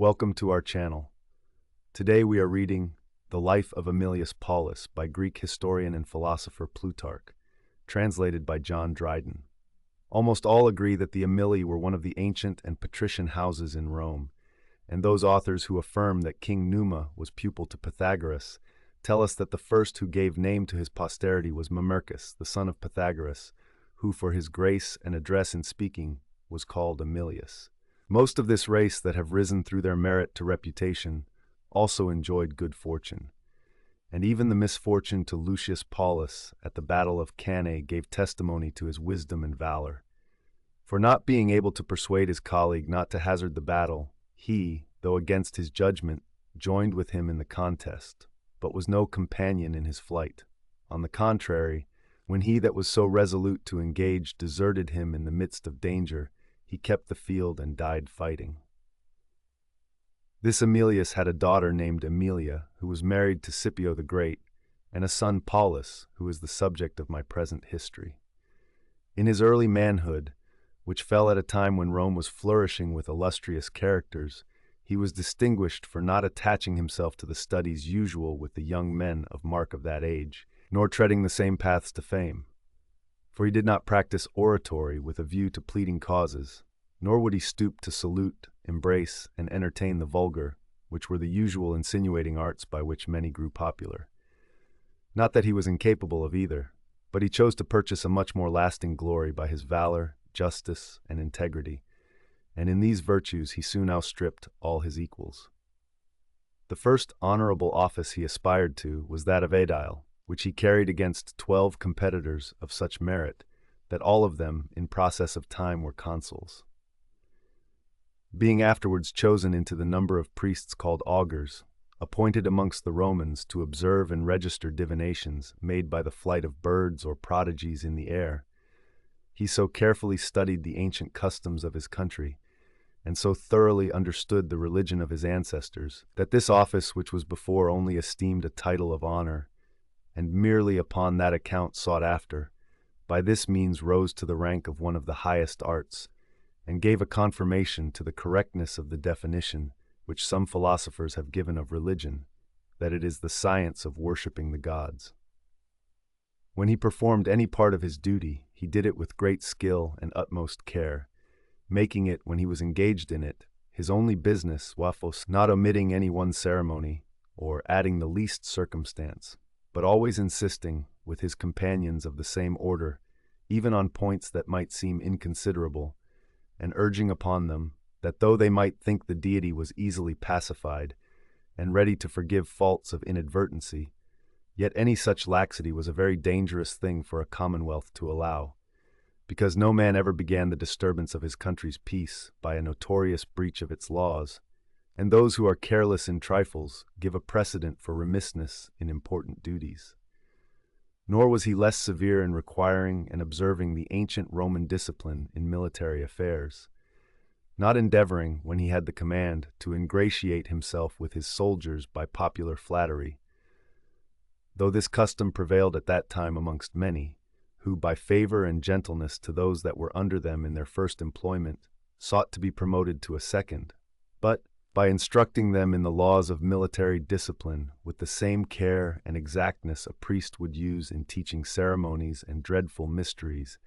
Welcome to our channel. Today we are reading The Life of Aemilius Paulus by Greek historian and philosopher Plutarch, translated by John Dryden. Almost all agree that the Aemilii were one of the ancient and patrician houses in Rome, and those authors who affirm that King Numa was pupil to Pythagoras tell us that the first who gave name to his posterity was Mamercus, the son of Pythagoras, who for his grace and address in speaking was called Aemilius. Most of this race that have risen through their merit to reputation also enjoyed good fortune, and even the misfortune to Lucius Paulus at the battle of Cannae gave testimony to his wisdom and valor. For not being able to persuade his colleague not to hazard the battle, he, though against his judgment, joined with him in the contest, but was no companion in his flight. On the contrary, when he that was so resolute to engage deserted him in the midst of danger, he kept the field and died fighting. This Aemilius had a daughter named Aemilia, who was married to Scipio the Great, and a son Paulus, who is the subject of my present history. In his early manhood, which fell at a time when Rome was flourishing with illustrious characters, he was distinguished for not attaching himself to the studies usual with the young men of mark of that age, nor treading the same paths to fame. For he did not practice oratory with a view to pleading causes, nor would he stoop to salute, embrace, and entertain the vulgar, which were the usual insinuating arts by which many grew popular. Not that he was incapable of either, but he chose to purchase a much more lasting glory by his valor, justice, and integrity, and in these virtues he soon outstripped all his equals. The first honorable office he aspired to was that of aedile, which he carried against 12 competitors of such merit that all of them, in process of time, were consuls. Being afterwards chosen into the number of priests called augurs, appointed amongst the Romans to observe and register divinations made by the flight of birds or prodigies in the air, he so carefully studied the ancient customs of his country, and so thoroughly understood the religion of his ancestors, that this office, which was before only esteemed a title of honor, and merely upon that account sought after, by this means rose to the rank of one of the highest arts, and gave a confirmation to the correctness of the definition which some philosophers have given of religion, that it is the science of worshipping the gods. When he performed any part of his duty, he did it with great skill and utmost care, making it, when he was engaged in it, his only business, not omitting any one ceremony, or adding the least circumstance, but always insisting, with his companions of the same order, even on points that might seem inconsiderable, and urging upon them that though they might think the deity was easily pacified, and ready to forgive faults of inadvertency, yet any such laxity was a very dangerous thing for a commonwealth to allow, because no man ever began the disturbance of his country's peace by a notorious breach of its laws, and those who are careless in trifles give a precedent for remissness in important duties. Nor was he less severe in requiring and observing the ancient Roman discipline in military affairs, not endeavoring, when he had the command, to ingratiate himself with his soldiers by popular flattery, though this custom prevailed at that time amongst many, who, by favor and gentleness to those that were under them in their first employment, sought to be promoted to a second, but, by instructing them in the laws of military discipline with the same care and exactness a priest would use in teaching ceremonies and dreadful mysteries,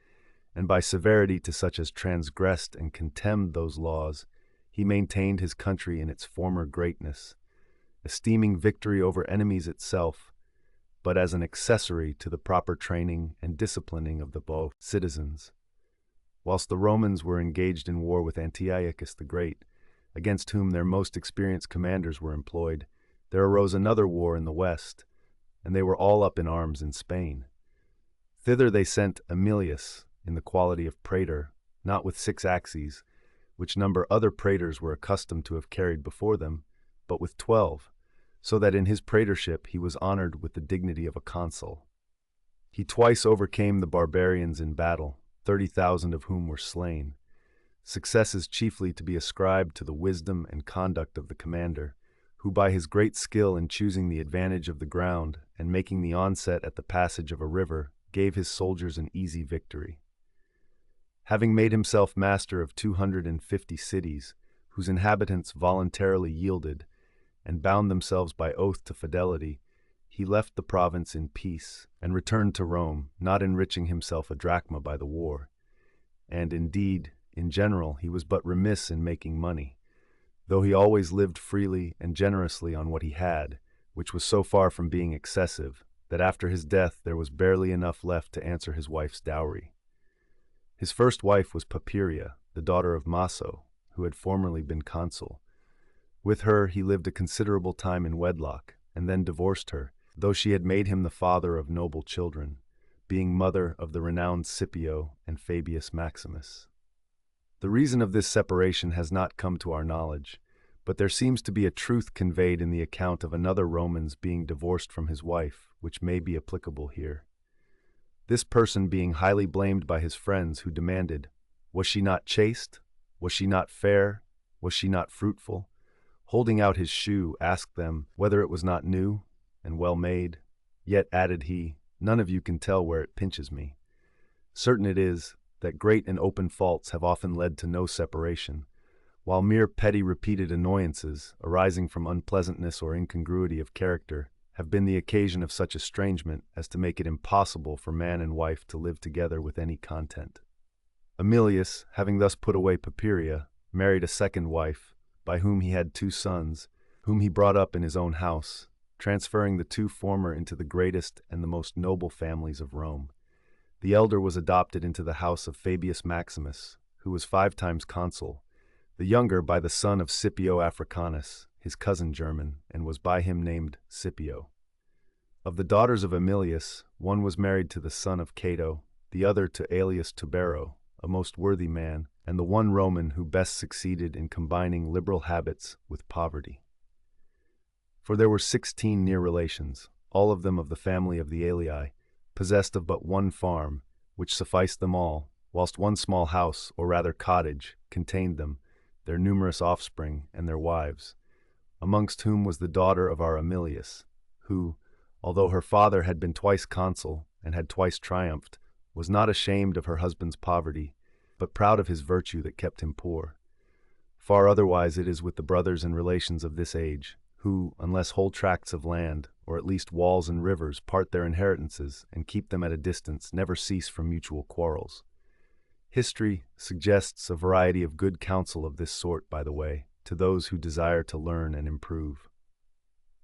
and by severity to such as transgressed and contemned those laws, he maintained his country in its former greatness, esteeming victory over enemies itself, but as an accessory to the proper training and disciplining of the both citizens. Whilst the Romans were engaged in war with Antiochus the Great, against whom their most experienced commanders were employed, there arose another war in the west, and they were all up in arms in Spain. Thither they sent Aemilius, in the quality of praetor, not with 6 axes, which number other praetors were accustomed to have carried before them, but with 12, so that in his praetorship he was honored with the dignity of a consul. He twice overcame the barbarians in battle, 30,000 of whom were slain. Success is chiefly to be ascribed to the wisdom and conduct of the commander, who by his great skill in choosing the advantage of the ground and making the onset at the passage of a river, gave his soldiers an easy victory. Having made himself master of 250 cities, whose inhabitants voluntarily yielded and bound themselves by oath to fidelity, he left the province in peace and returned to Rome, not enriching himself a drachma by the war. And indeed, in general, he was but remiss in making money, though he always lived freely and generously on what he had, which was so far from being excessive that after his death there was barely enough left to answer his wife's dowry. His first wife was Papiria, the daughter of Maso, who had formerly been consul. With her he lived a considerable time in wedlock, and then divorced her, though she had made him the father of noble children, being mother of the renowned Scipio and Fabius Maximus. The reason of this separation has not come to our knowledge, but there seems to be a truth conveyed in the account of another Roman's being divorced from his wife, which may be applicable here. This person being highly blamed by his friends, who demanded, "Was she not chaste? Was she not fair? Was she not fruitful?" holding out his shoe, asked them whether it was not new and well made. Yet, added he, none of you can tell where it pinches me. Certain it is that great and open faults have often led to no separation, while mere petty repeated annoyances, arising from unpleasantness or incongruity of character, have been the occasion of such estrangement as to make it impossible for man and wife to live together with any content. Aemilius, having thus put away Papiria, married a second wife, by whom he had 2 sons, whom he brought up in his own house, transferring the 2 former into the greatest and the most noble families of Rome. The elder was adopted into the house of Fabius Maximus, who was 5 times consul, the younger by the son of Scipio Africanus, his cousin german, and was by him named Scipio. Of the daughters of Aemilius, one was married to the son of Cato, the other to Aelius Tubero, a most worthy man, and the one Roman who best succeeded in combining liberal habits with poverty. For there were 16 near relations, all of them of the family of the Aelii, possessed of but one farm, which sufficed them all, whilst one small house, or rather cottage, contained them, their numerous offspring, and their wives, amongst whom was the daughter of our Aemilius, who, although her father had been twice consul and had twice triumphed, was not ashamed of her husband's poverty, but proud of his virtue that kept him poor. Far otherwise it is with the brothers and relations of this age, who, unless whole tracts of land, or at least walls and rivers, part their inheritances and keep them at a distance, never cease from mutual quarrels. History suggests a variety of good counsel of this sort, by the way, to those who desire to learn and improve.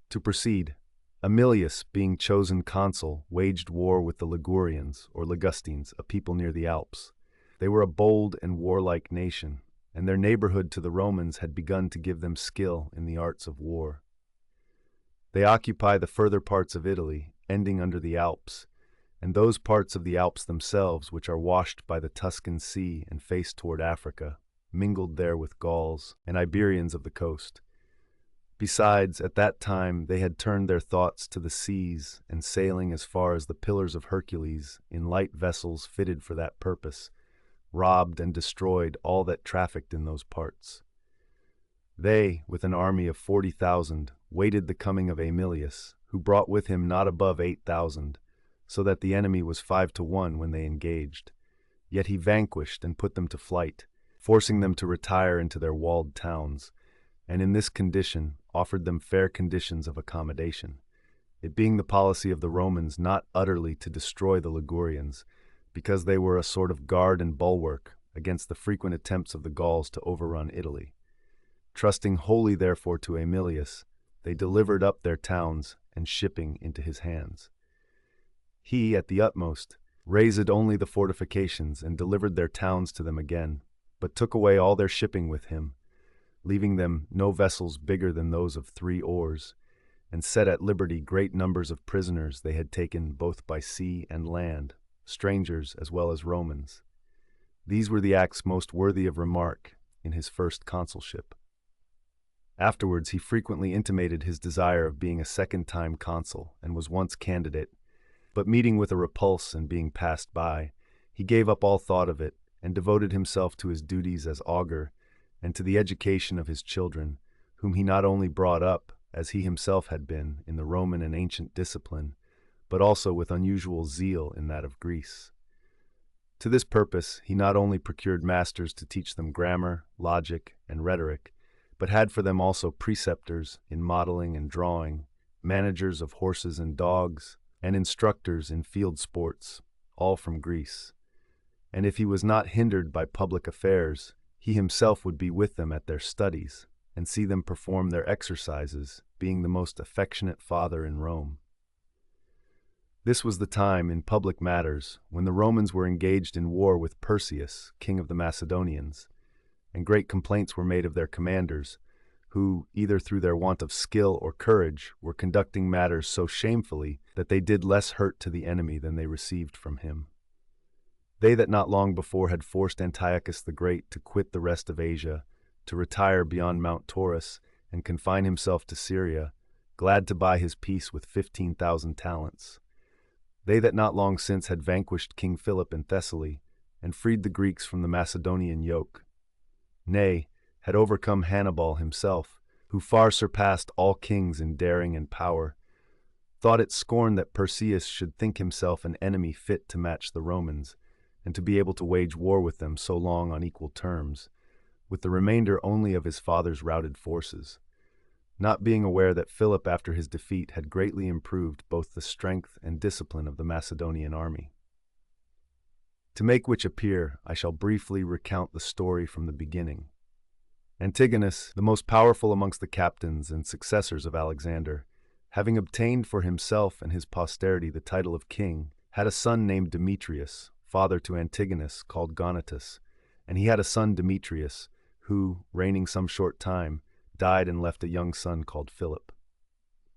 To proceed, Aemilius, being chosen consul, waged war with the Ligurians, or Ligustines, a people near the Alps. They were a bold and warlike nation, and their neighborhood to the Romans had begun to give them skill in the arts of war. They occupy the further parts of Italy, ending under the Alps, and those parts of the Alps themselves which are washed by the Tuscan Sea and face toward Africa, mingled there with Gauls and Iberians of the coast. Besides, at that time they had turned their thoughts to the seas and sailing as far as the Pillars of Hercules in light vessels fitted for that purpose, robbed and destroyed all that trafficked in those parts. They, with an army of 40,000, waited the coming of Aemilius, who brought with him not above 8,000, so that the enemy was 5 to 1 when they engaged. Yet he vanquished and put them to flight, forcing them to retire into their walled towns, and in this condition offered them fair conditions of accommodation, it being the policy of the Romans not utterly to destroy the Ligurians, because they were a sort of guard and bulwark against the frequent attempts of the Gauls to overrun Italy. Trusting wholly therefore to Aemilius, they delivered up their towns and shipping into his hands. He, at the utmost, razed only the fortifications and delivered their towns to them again, but took away all their shipping with him, leaving them no vessels bigger than those of 3 oars, and set at liberty great numbers of prisoners they had taken both by sea and land, strangers as well as Romans. These were the acts most worthy of remark in his first consulship. Afterwards he frequently intimated his desire of being a second time consul, and was once candidate, but meeting with a repulse and being passed by, he gave up all thought of it, and devoted himself to his duties as augur, and to the education of his children, whom he not only brought up, as he himself had been, in the Roman and ancient discipline, but also with unusual zeal in that of Greece. To this purpose he not only procured masters to teach them grammar, logic, and rhetoric, but had for them also preceptors in modeling and drawing, managers of horses and dogs, and instructors in field sports, all from Greece. And if he was not hindered by public affairs, he himself would be with them at their studies, and see them perform their exercises, being the most affectionate father in Rome. This was the time, in public matters, when the Romans were engaged in war with Perseus, king of the Macedonians, and great complaints were made of their commanders, who, either through their want of skill or courage, were conducting matters so shamefully that they did less hurt to the enemy than they received from him. They that not long before had forced Antiochus the Great to quit the rest of Asia, to retire beyond Mount Taurus, and confine himself to Syria, glad to buy his peace with 15,000 talents. They that not long since had vanquished King Philip in Thessaly, and freed the Greeks from the Macedonian yoke. Nay, had overcome Hannibal himself, who far surpassed all kings in daring and power, thought it scorn that Perseus should think himself an enemy fit to match the Romans, and to be able to wage war with them so long on equal terms, with the remainder only of his father's routed forces, not being aware that Philip after his defeat had greatly improved both the strength and discipline of the Macedonian army. To make which appear, I shall briefly recount the story from the beginning. Antigonus, the most powerful amongst the captains and successors of Alexander, having obtained for himself and his posterity the title of king, had a son named Demetrius, father to Antigonus, called Gonatus, and he had a son Demetrius, who, reigning some short time, died and left a young son called Philip.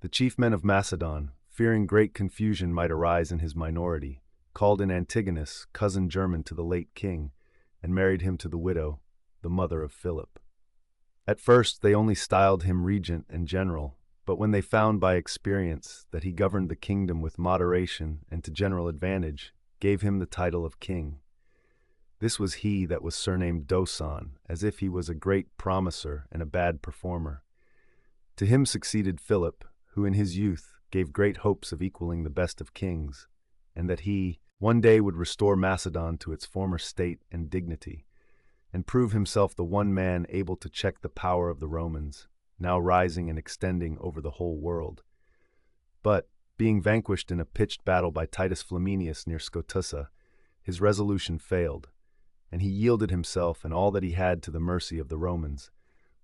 The chief men of Macedon, fearing great confusion might arise in his minority, called in Antigonus, cousin german to the late king, and married him to the widow, the mother of Philip. At first they only styled him regent and general, but when they found by experience that he governed the kingdom with moderation and to general advantage, gave him the title of king. This was he that was surnamed Doson, as if he was a great promiser and a bad performer. To him succeeded Philip, who in his youth gave great hopes of equaling the best of kings, and that he one day would restore Macedon to its former state and dignity, and prove himself the one man able to check the power of the Romans, now rising and extending over the whole world. But, being vanquished in a pitched battle by Titus Flaminius near Scotussa, his resolution failed, and he yielded himself and all that he had to the mercy of the Romans,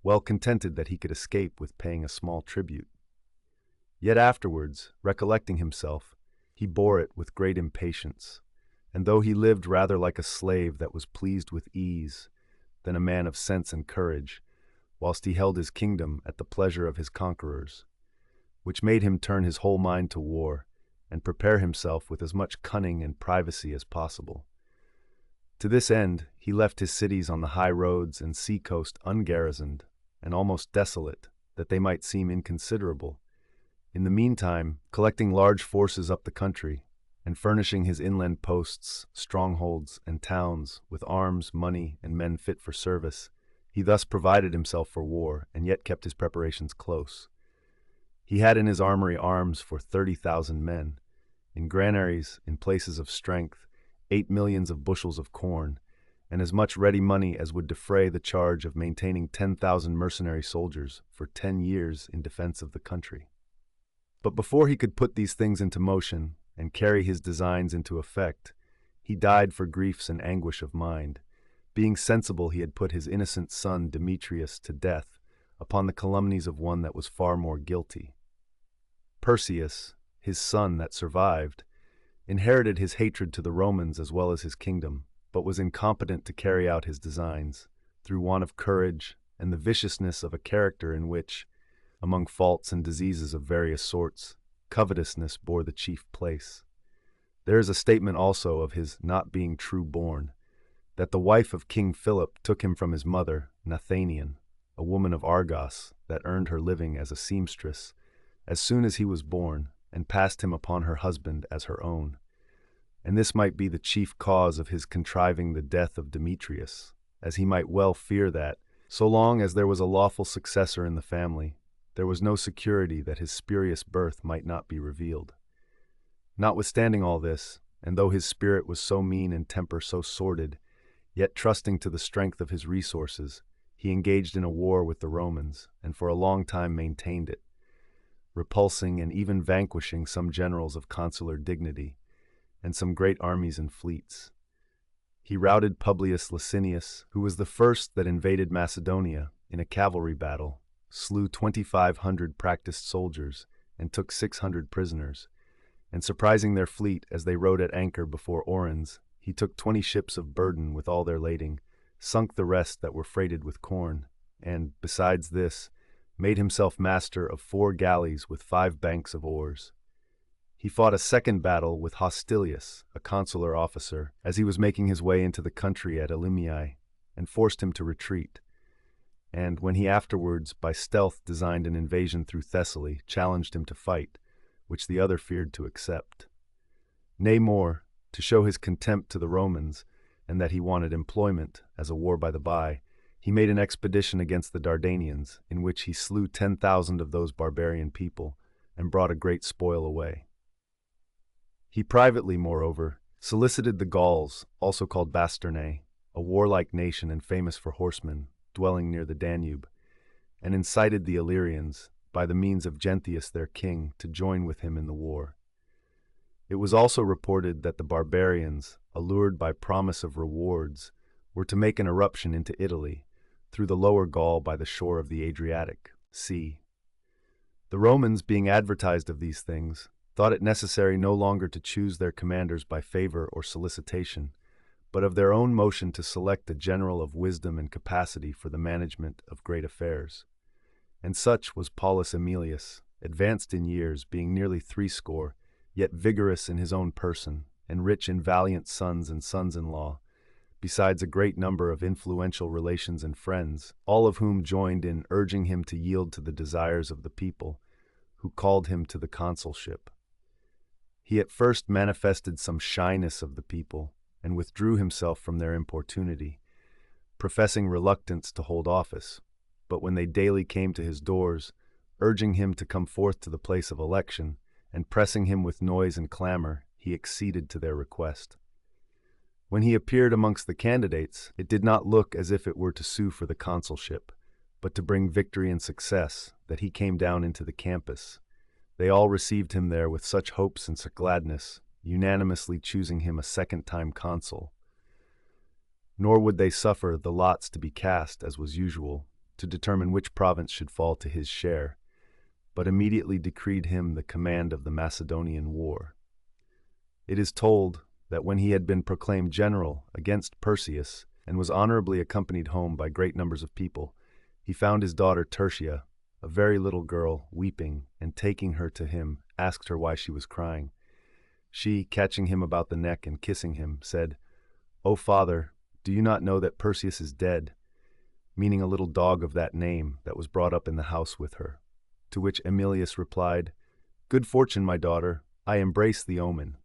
well contented that he could escape with paying a small tribute. Yet afterwards, recollecting himself, he bore it with great impatience, and though he lived rather like a slave that was pleased with ease than a man of sense and courage, whilst he held his kingdom at the pleasure of his conquerors, which made him turn his whole mind to war, and prepare himself with as much cunning and privacy as possible. To this end, he left his cities on the high roads and sea coast ungarrisoned, and almost desolate, that they might seem inconsiderable, in the meantime collecting large forces up the country, and furnishing his inland posts, strongholds, and towns with arms, money, and men fit for service. He thus provided himself for war, and yet kept his preparations close. He had in his armory arms for 30,000 men, in granaries, in places of strength, 8 millions of bushels of corn, and as much ready money as would defray the charge of maintaining 10,000 mercenary soldiers for 10 years in defense of the country. But before he could put these things into motion and carry his designs into effect, he died for griefs and anguish of mind, being sensible he had put his innocent son Demetrius to death upon the calumnies of one that was far more guilty. Perseus, his son that survived, inherited his hatred to the Romans as well as his kingdom, but was incompetent to carry out his designs, through want of courage and the viciousness of a character in which, among faults and diseases of various sorts, covetousness bore the chief place. There is a statement also of his not being true born, that the wife of King Philip took him from his mother, Nathanian, a woman of Argos that earned her living as a seamstress, as soon as he was born, and passed him upon her husband as her own. And this might be the chief cause of his contriving the death of Demetrius, as he might well fear that, so long as there was a lawful successor in the family, there was no security that his spurious birth might not be revealed. Notwithstanding all this, and though his spirit was so mean and temper so sordid, yet trusting to the strength of his resources, he engaged in a war with the Romans, and for a long time maintained it, repulsing and even vanquishing some generals of consular dignity, and some great armies and fleets. He routed Publius Licinius, who was the first that invaded Macedonia, in a cavalry battle, slew 2,500 practiced soldiers, and took 600 prisoners, and surprising their fleet as they rode at anchor before Oryns, he took 20 ships of burden with all their lading, sunk the rest that were freighted with corn, and, besides this, made himself master of 4 galleys with 5 banks of oars. He fought a second battle with Hostilius, a consular officer, as he was making his way into the country at Elymiae, and forced him to retreat. And when he afterwards, by stealth, designed an invasion through Thessaly, challenged him to fight, which the other feared to accept. Nay more, to show his contempt to the Romans, and that he wanted employment, as a war by the by, he made an expedition against the Dardanians, in which he slew 10,000 of those barbarian people, and brought a great spoil away. He privately, moreover, solicited the Gauls, also called Bastarnae, a warlike nation and famous for horsemen, dwelling near the Danube, and incited the Illyrians, by the means of Genthius their king, to join with him in the war. It was also reported that the barbarians, allured by promise of rewards, were to make an eruption into Italy, through the lower Gaul by the shore of the Adriatic Sea. The Romans, being advertised of these things, thought it necessary no longer to choose their commanders by favor or solicitation, but of their own motion to select a general of wisdom and capacity for the management of great affairs. And such was Paulus Aemilius, advanced in years, being nearly 60, yet vigorous in his own person, and rich in valiant sons and sons-in-law, besides a great number of influential relations and friends, all of whom joined in urging him to yield to the desires of the people, who called him to the consulship. He at first manifested some shyness of the people, and withdrew himself from their importunity, professing reluctance to hold office, but when they daily came to his doors, urging him to come forth to the place of election, and pressing him with noise and clamor, he acceded to their request. When he appeared amongst the candidates, it did not look as if it were to sue for the consulship, but to bring victory and success, that he came down into the campus. They all received him there with such hopes and such gladness, unanimously choosing him a second time consul. Nor would they suffer the lots to be cast, as was usual, to determine which province should fall to his share, but immediately decreed him the command of the Macedonian War. It is told that when he had been proclaimed general against Perseus, and was honorably accompanied home by great numbers of people, he found his daughter Tertia, a very little girl, weeping, and taking her to him, asked her why she was crying. She, catching him about the neck and kissing him, said, "O father, do you not know that Perseus is dead?" meaning a little dog of that name that was brought up in the house with her. To which Aemilius replied, "Good fortune, my daughter, I embrace the omen."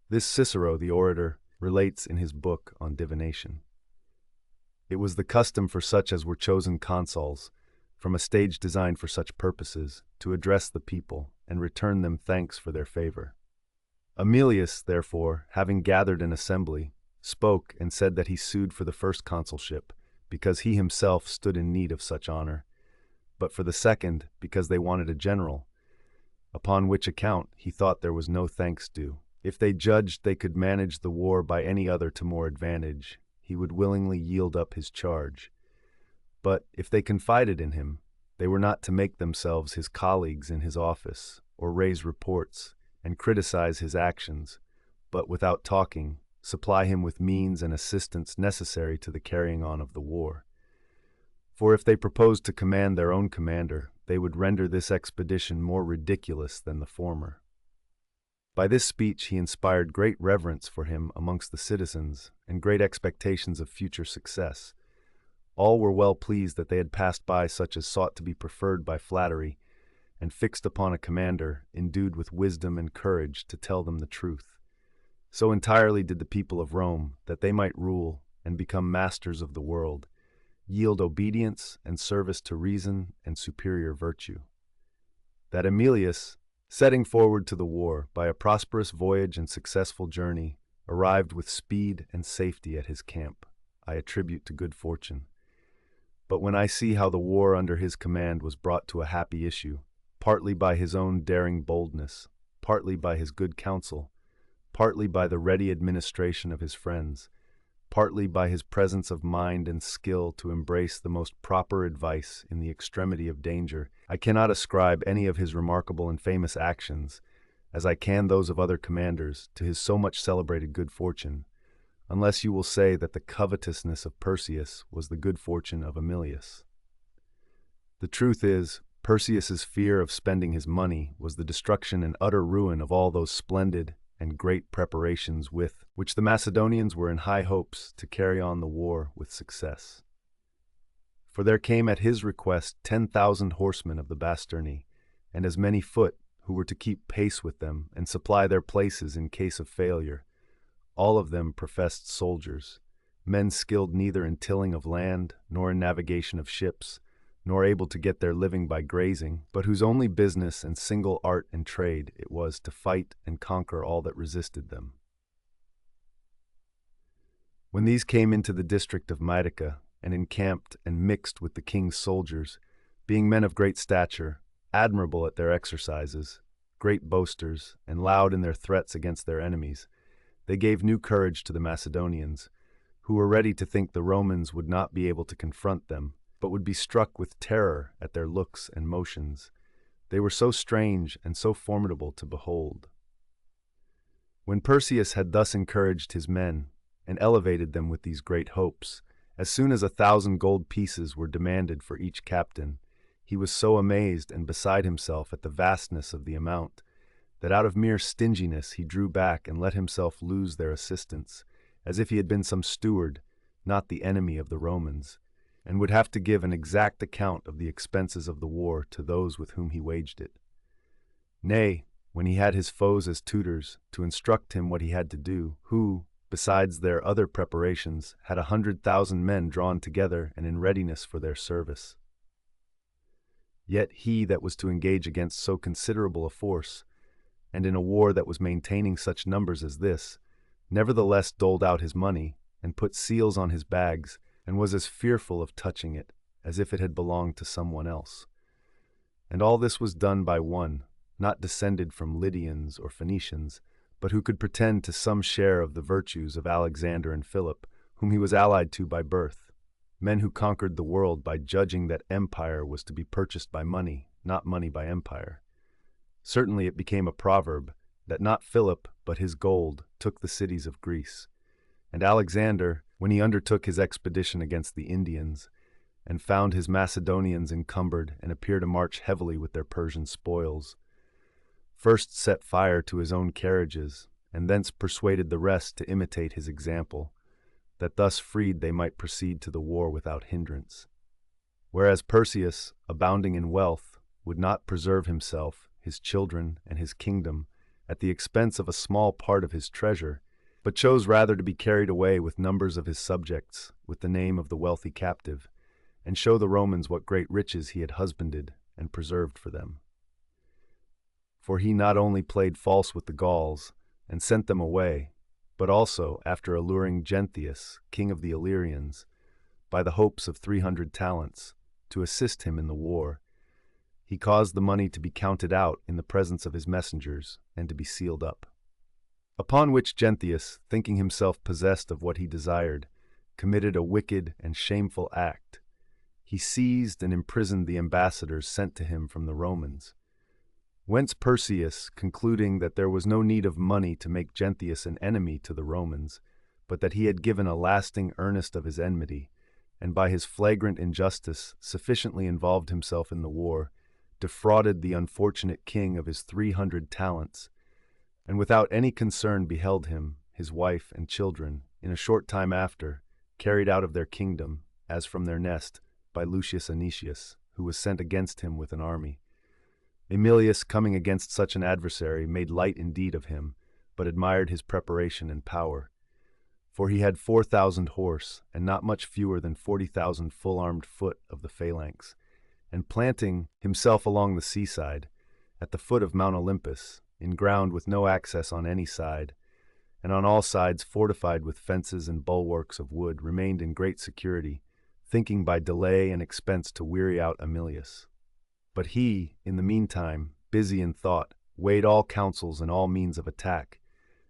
This Cicero, the orator, relates in his book on divination. It was the custom for such as were chosen consuls, from a stage designed for such purposes, to address the people and return them thanks for their favor. Aemilius, therefore, having gathered an assembly, spoke and said that he sued for the first consulship, because he himself stood in need of such honor, but for the second, because they wanted a general, upon which account he thought there was no thanks due. If they judged they could manage the war by any other to more advantage, he would willingly yield up his charge. But if they confided in him, they were not to make themselves his colleagues in his office, or raise reports, and criticize his actions, but without talking, supply him with means and assistance necessary to the carrying on of the war. For if they proposed to command their own commander, they would render this expedition more ridiculous than the former. By this speech he inspired great reverence for him amongst the citizens, and great expectations of future success. All were well pleased that they had passed by such as sought to be preferred by flattery, and fixed upon a commander endued with wisdom and courage to tell them the truth. So entirely did the people of Rome, that they might rule and become masters of the world, yield obedience and service to reason and superior virtue. That Aemilius, setting forward to the war by a prosperous voyage and successful journey, arrived with speed and safety at his camp, I attribute to good fortune. But when I see how the war under his command was brought to a happy issue, partly by his own daring boldness, partly by his good counsel, partly by the ready administration of his friends, partly by his presence of mind and skill to embrace the most proper advice in the extremity of danger, I cannot ascribe any of his remarkable and famous actions, as I can those of other commanders, to his so much celebrated good fortune, unless you will say that the covetousness of Perseus was the good fortune of Aemilius. The truth is, Perseus's fear of spending his money was the destruction and utter ruin of all those splendid and great preparations with which the Macedonians were in high hopes to carry on the war with success. For there came at his request 10,000 horsemen of the Bastarnae, and as many foot, who were to keep pace with them and supply their places in case of failure. All of them professed soldiers, men skilled neither in tilling of land nor in navigation of ships, nor able to get their living by grazing, but whose only business and single art and trade it was to fight and conquer all that resisted them. When these came into the district of Mytica, and encamped and mixed with the king's soldiers, being men of great stature, admirable at their exercises, great boasters, and loud in their threats against their enemies, they gave new courage to the Macedonians, who were ready to think the Romans would not be able to confront them, but would be struck with terror at their looks and motions. They were so strange and so formidable to behold. When Perseus had thus encouraged his men, and elevated them with these great hopes, as soon as 1,000 gold pieces were demanded for each captain, he was so amazed and beside himself at the vastness of the amount, that out of mere stinginess he drew back and let himself lose their assistance, as if he had been some steward, not the enemy of the Romans, and would have to give an exact account of the expenses of the war to those with whom he waged it. Nay, when he had his foes as tutors, to instruct him what he had to do, who, besides their other preparations, had 100,000 men drawn together and in readiness for their service. Yet he that was to engage against so considerable a force, and in a war that was maintaining such numbers as this, nevertheless doled out his money, and put seals on his bags, and was as fearful of touching it as if it had belonged to someone else. And all this was done by one, not descended from Lydians or Phoenicians, but who could pretend to some share of the virtues of Alexander and Philip, whom he was allied to by birth, men who conquered the world by judging that empire was to be purchased by money, not money by empire. Certainly it became a proverb that not Philip, but his gold, took the cities of Greece. And Alexander, when he undertook his expedition against the Indians, and found his Macedonians encumbered and appear to march heavily with their Persian spoils, first set fire to his own carriages, and thence persuaded the rest to imitate his example, that thus freed they might proceed to the war without hindrance. Whereas Perseus, abounding in wealth, would not preserve himself, his children, and his kingdom, at the expense of a small part of his treasure, but chose rather to be carried away with numbers of his subjects, with the name of the wealthy captive, and show the Romans what great riches he had husbanded and preserved for them. For he not only played false with the Gauls, and sent them away, but also, after alluring Genthius, king of the Illyrians, by the hopes of 300 talents, to assist him in the war, he caused the money to be counted out in the presence of his messengers, and to be sealed up. Upon which Genthius, thinking himself possessed of what he desired, committed a wicked and shameful act. He seized and imprisoned the ambassadors sent to him from the Romans. Whence Perseus, concluding that there was no need of money to make Genthius an enemy to the Romans, but that he had given a lasting earnest of his enmity, and by his flagrant injustice sufficiently involved himself in the war, defrauded the unfortunate king of his 300 talents, and without any concern beheld him, his wife and children, in a short time after, carried out of their kingdom, as from their nest, by Lucius Aemilius, who was sent against him with an army. Aemilius, coming against such an adversary, made light indeed of him, but admired his preparation and power. For he had 4,000 horse, and not much fewer than 40,000 full-armed foot of the phalanx, and planting himself along the seaside, at the foot of Mount Olympus, in ground with no access on any side, and on all sides fortified with fences and bulwarks of wood, remained in great security, thinking by delay and expense to weary out Aemilius. But he, in the meantime, busy in thought, weighed all counsels and all means of attack,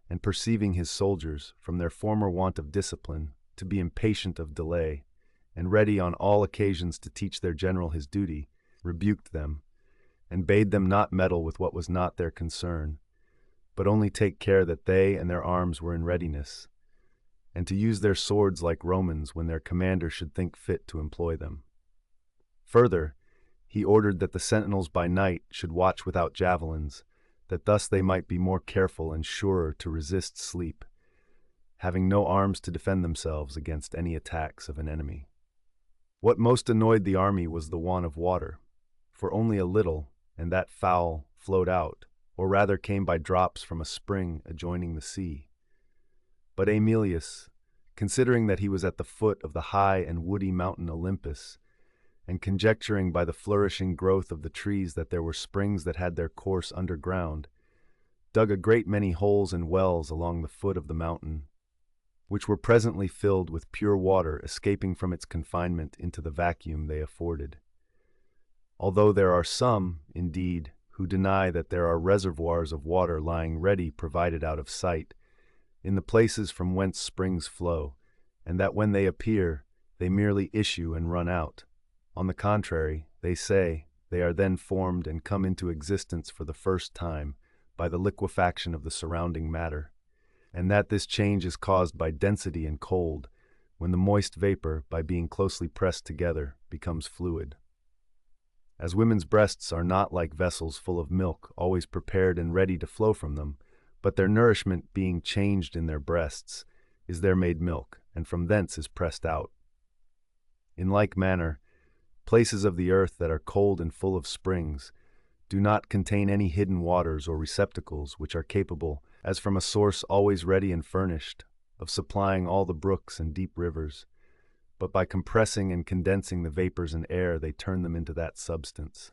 and perceiving his soldiers, from their former want of discipline, to be impatient of delay, and ready on all occasions to teach their general his duty, rebuked them, and bade them not meddle with what was not their concern, but only take care that they and their arms were in readiness, and to use their swords like Romans when their commander should think fit to employ them. Further, he ordered that the sentinels by night should watch without javelins, that thus they might be more careful and surer to resist sleep, having no arms to defend themselves against any attacks of an enemy. What most annoyed the army was the want of water, for only a little, and that foul, flowed out, or rather came by drops from a spring adjoining the sea. But Aemilius, considering that he was at the foot of the high and woody mountain Olympus, and conjecturing by the flourishing growth of the trees that there were springs that had their course underground, dug a great many holes and wells along the foot of the mountain, which were presently filled with pure water escaping from its confinement into the vacuum they afforded. Although there are some, indeed, who deny that there are reservoirs of water lying ready provided out of sight, in the places from whence springs flow, and that when they appear, they merely issue and run out. On the contrary, they say, they are then formed and come into existence for the first time by the liquefaction of the surrounding matter, and that this change is caused by density and cold, when the moist vapor, by being closely pressed together, becomes fluid. As women's breasts are not like vessels full of milk, always prepared and ready to flow from them, but their nourishment being changed in their breasts, is there made milk, and from thence is pressed out. In like manner, places of the earth that are cold and full of springs do not contain any hidden waters or receptacles which are capable, as from a source always ready and furnished, of supplying all the brooks and deep rivers, but by compressing and condensing the vapors and air they turn them into that substance.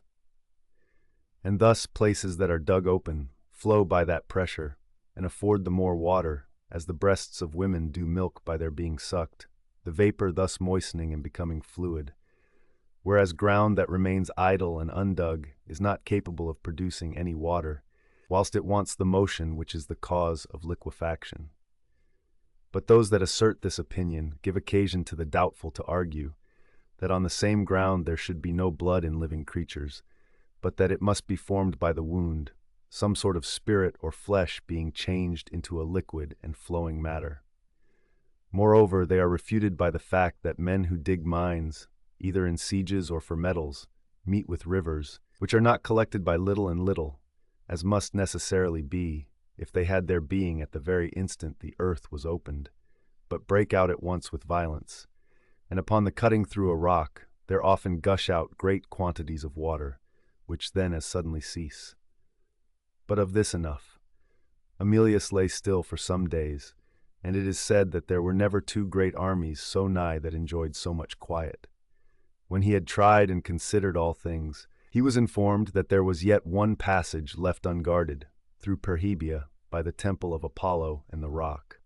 And thus places that are dug open flow by that pressure, and afford the more water, as the breasts of women do milk by their being sucked, the vapor thus moistening and becoming fluid, whereas ground that remains idle and undug is not capable of producing any water, whilst it wants the motion which is the cause of liquefaction. But those that assert this opinion give occasion to the doubtful to argue that on the same ground there should be no blood in living creatures, but that it must be formed by the wound, some sort of spirit or flesh being changed into a liquid and flowing matter. Moreover, they are refuted by the fact that men who dig mines, either in sieges or for metals, meet with rivers, which are not collected by little and little, as must necessarily be, if they had their being at the very instant the earth was opened, but break out at once with violence, and upon the cutting through a rock, there often gush out great quantities of water, which then as suddenly cease. But of this enough. Aemilius lay still for some days, and it is said that there were never two great armies so nigh that enjoyed so much quiet. When he had tried and considered all things, he was informed that there was yet one passage left unguarded, through Perhebia, by the temple of Apollo and the rock.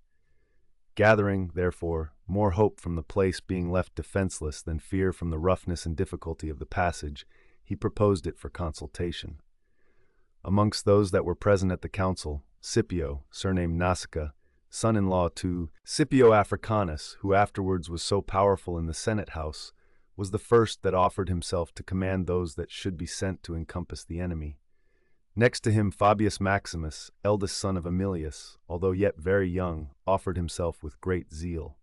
Gathering, therefore, more hope from the place being left defenseless than fear from the roughness and difficulty of the passage, he proposed it for consultation. Amongst those that were present at the council, Scipio, surnamed Nasica, son-in-law to Scipio Africanus, who afterwards was so powerful in the Senate house, was the first that offered himself to command those that should be sent to encompass the enemy. Next to him Fabius Maximus, eldest son of Aemilius, although yet very young, offered himself with great zeal.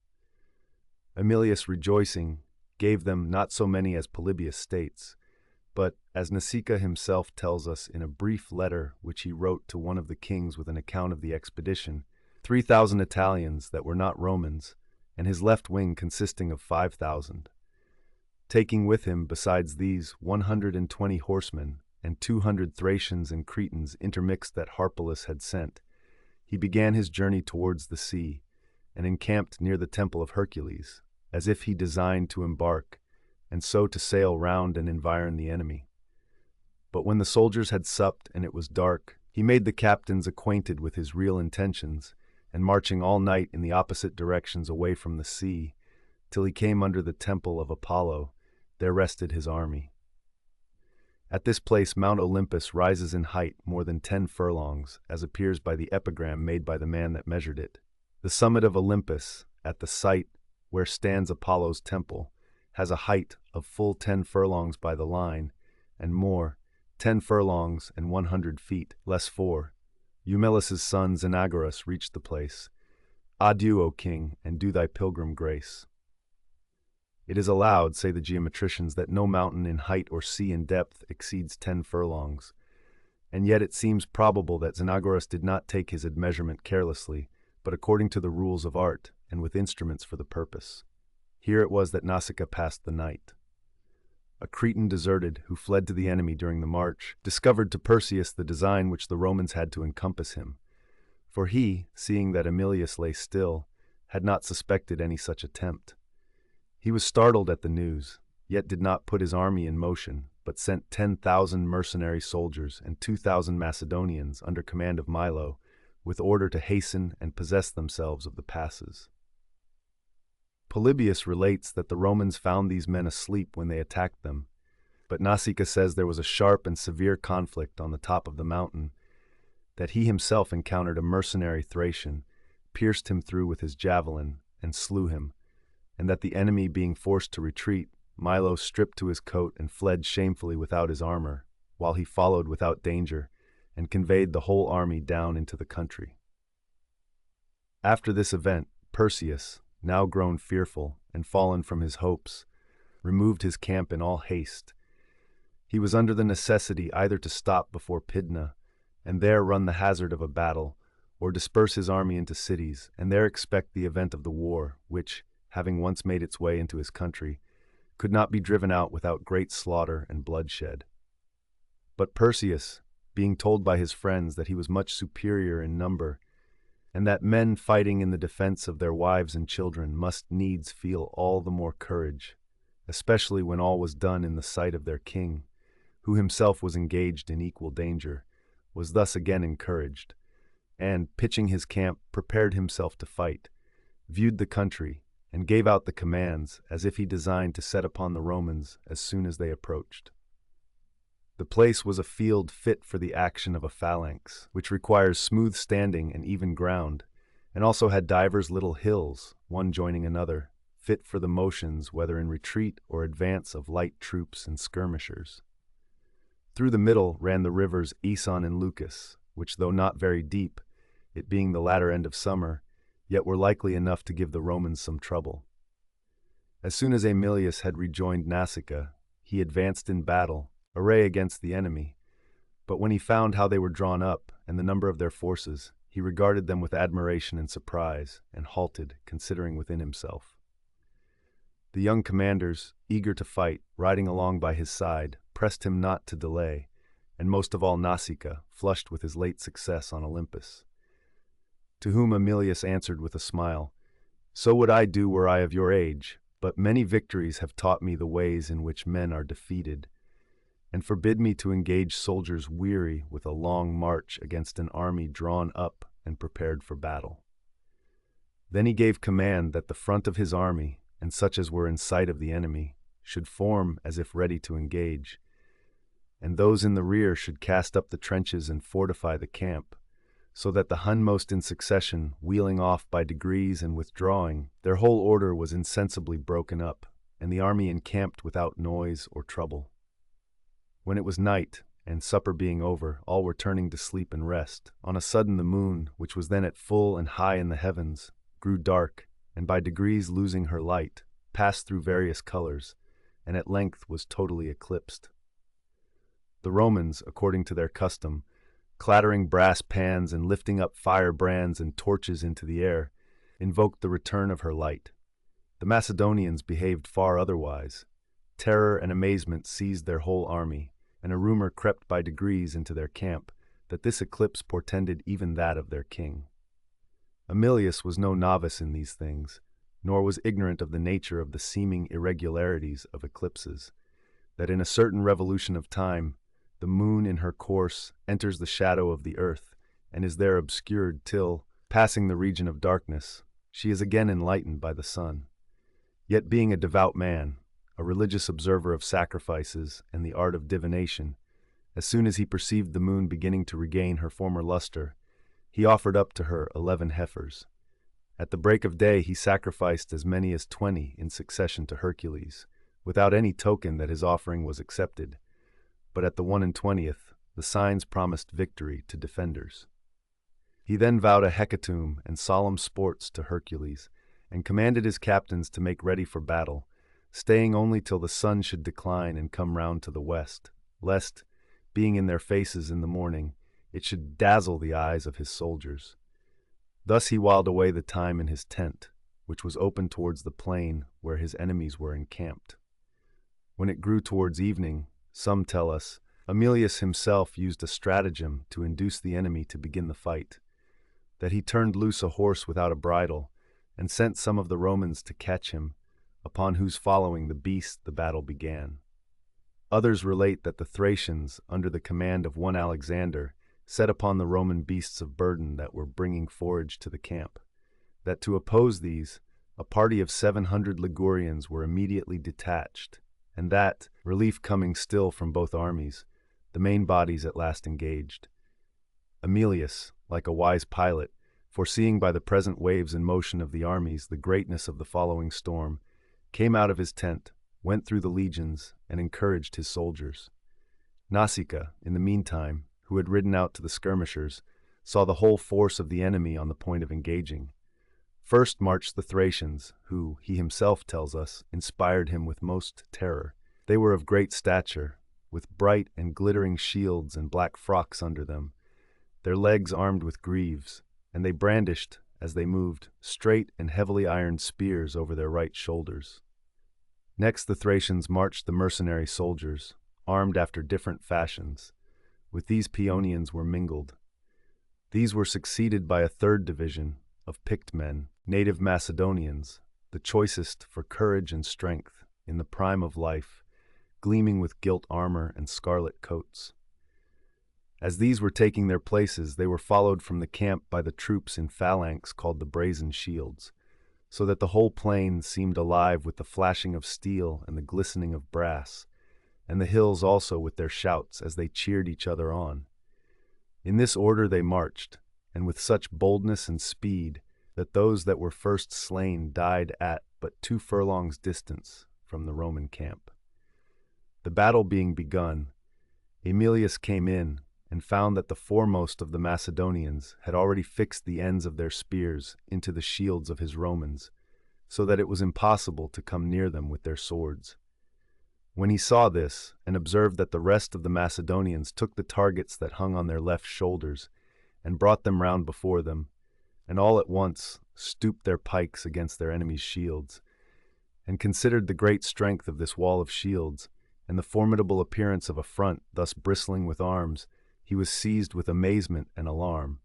Aemilius, rejoicing, gave them not so many as Polybius states, but, as Nasica himself tells us in a brief letter which he wrote to one of the kings with an account of the expedition, 3,000 Italians that were not Romans, and his left wing consisting of 5,000. Taking with him, besides these, 120 horsemen, and 200 Thracians and Cretans intermixed that Harpalus had sent, he began his journey towards the sea, and encamped near the temple of Hercules, as if he designed to embark, and so to sail round and environ the enemy. But when the soldiers had supped and it was dark, he made the captains acquainted with his real intentions, and marching all night in the opposite directions away from the sea, till he came under the temple of Apollo. There rested his army. At this place Mount Olympus rises in height more than 10 furlongs, as appears by the epigram made by the man that measured it. The summit of Olympus, at the site where stands Apollo's temple, has a height of full 10 furlongs by the line, and more, 10 furlongs and 100 feet, less 4. Eumelus's son Xenagorus reached the place. Adieu, O king, and do thy pilgrim grace. It is allowed, say the geometricians, that no mountain in height or sea in depth exceeds 10 furlongs, and yet it seems probable that Xenagorus did not take his admeasurement carelessly, but according to the rules of art, and with instruments for the purpose. Here it was that Nausicaa passed the night. A Cretan deserted, who fled to the enemy during the march, discovered to Perseus the design which the Romans had to encompass him. For he, seeing that Aemilius lay still, had not suspected any such attempt. He was startled at the news, yet did not put his army in motion, but sent 10,000 mercenary soldiers and 2,000 Macedonians under command of Milo, with order to hasten and possess themselves of the passes. Polybius relates that the Romans found these men asleep when they attacked them, but Nausicaa says there was a sharp and severe conflict on the top of the mountain, that he himself encountered a mercenary Thracian, pierced him through with his javelin, and slew him, and that the enemy being forced to retreat, Milo stripped to his coat and fled shamefully without his armor, while he followed without danger, and conveyed the whole army down into the country. After this event, Perseus, now grown fearful and fallen from his hopes, removed his camp in all haste. He was under the necessity either to stop before Pydna, and there run the hazard of a battle, or disperse his army into cities, and there expect the event of the war, which, having once made its way into his country, could not be driven out without great slaughter and bloodshed. But Perseus, being told by his friends that he was much superior in number, and that men fighting in the defense of their wives and children must needs feel all the more courage, especially when all was done in the sight of their king, who himself was engaged in equal danger, was thus again encouraged, and, pitching his camp, prepared himself to fight, viewed the country, and gave out the commands as if he designed to set upon the Romans as soon as they approached. The place was a field fit for the action of a phalanx, which requires smooth standing and even ground, and also had divers little hills, one joining another, fit for the motions whether in retreat or advance of light troops and skirmishers. Through the middle ran the rivers Aeson and Lucus, which though not very deep, it being the latter end of summer, yet were likely enough to give the Romans some trouble. As soon as Aemilius had rejoined Nausicaa, he advanced in battle, array against the enemy, but when he found how they were drawn up and the number of their forces, he regarded them with admiration and surprise, and halted, considering within himself. The young commanders, eager to fight, riding along by his side, pressed him not to delay, and most of all Nausicaa, flushed with his late success on Olympus. To whom Aemilius answered with a smile, "So would I do were I of your age, but many victories have taught me the ways in which men are defeated, and forbid me to engage soldiers weary with a long march against an army drawn up and prepared for battle." Then he gave command that the front of his army, and such as were in sight of the enemy, should form as if ready to engage, and those in the rear should cast up the trenches and fortify the camp, so that the hindmost in succession, wheeling off by degrees and withdrawing, their whole order was insensibly broken up, and the army encamped without noise or trouble. When it was night, and supper being over, all were turning to sleep and rest, on a sudden the moon, which was then at full and high in the heavens, grew dark, and by degrees losing her light, passed through various colors, and at length was totally eclipsed. The Romans, according to their custom, clattering brass pans and lifting up firebrands and torches into the air, invoked the return of her light. The Macedonians behaved far otherwise. Terror and amazement seized their whole army, and a rumor crept by degrees into their camp that this eclipse portended even that of their king. Aemilius was no novice in these things, nor was ignorant of the nature of the seeming irregularities of eclipses, that in a certain revolution of time, the moon in her course enters the shadow of the earth, and is there obscured till, passing the region of darkness, she is again enlightened by the sun. Yet being a devout man, a religious observer of sacrifices and the art of divination, as soon as he perceived the moon beginning to regain her former luster, he offered up to her 11 heifers. At the break of day he sacrificed as many as 20 in succession to Hercules, without any token that his offering was accepted, but at the 21st, the signs promised victory to defenders. He then vowed a hecatomb and solemn sports to Hercules, and commanded his captains to make ready for battle, staying only till the sun should decline and come round to the west, lest, being in their faces in the morning, it should dazzle the eyes of his soldiers. Thus he whiled away the time in his tent, which was open towards the plain where his enemies were encamped. When it grew towards evening, some tell us, Aemilius himself used a stratagem to induce the enemy to begin the fight, that he turned loose a horse without a bridle, and sent some of the Romans to catch him, upon whose following the beast the battle began. Others relate that the Thracians, under the command of one Alexander, set upon the Roman beasts of burden that were bringing forage to the camp, that to oppose these, a party of 700 Ligurians were immediately detached, and that, relief coming still from both armies, the main bodies at last engaged. Aemilius, like a wise pilot, foreseeing by the present waves and motion of the armies the greatness of the following storm, came out of his tent, went through the legions, and encouraged his soldiers. Nausicaa, in the meantime, who had ridden out to the skirmishers, saw the whole force of the enemy on the point of engaging. First marched the Thracians, who, he himself tells us, inspired him with most terror. They were of great stature, with bright and glittering shields and black frocks under them, their legs armed with greaves, and they brandished, as they moved, straight and heavily ironed spears over their right shoulders. Next the Thracians marched the mercenary soldiers, armed after different fashions. With these Paeonians were mingled. These were succeeded by a third division of picked men, native Macedonians, the choicest for courage and strength, in the prime of life, gleaming with gilt armor and scarlet coats. As these were taking their places, they were followed from the camp by the troops in phalanx called the brazen shields, so that the whole plain seemed alive with the flashing of steel and the glistening of brass, and the hills also with their shouts as they cheered each other on. In this order they marched, and with such boldness and speed that those that were first slain died at but 2 furlongs' distance from the Roman camp. The battle being begun, Aemilius came in and found that the foremost of the Macedonians had already fixed the ends of their spears into the shields of his Romans, so that it was impossible to come near them with their swords. When he saw this, and observed that the rest of the Macedonians took the targets that hung on their left shoulders, and brought them round before them, and all at once stooped their pikes against their enemies' shields, and considered the great strength of this wall of shields, and the formidable appearance of a front thus bristling with arms, he was seized with amazement and alarm.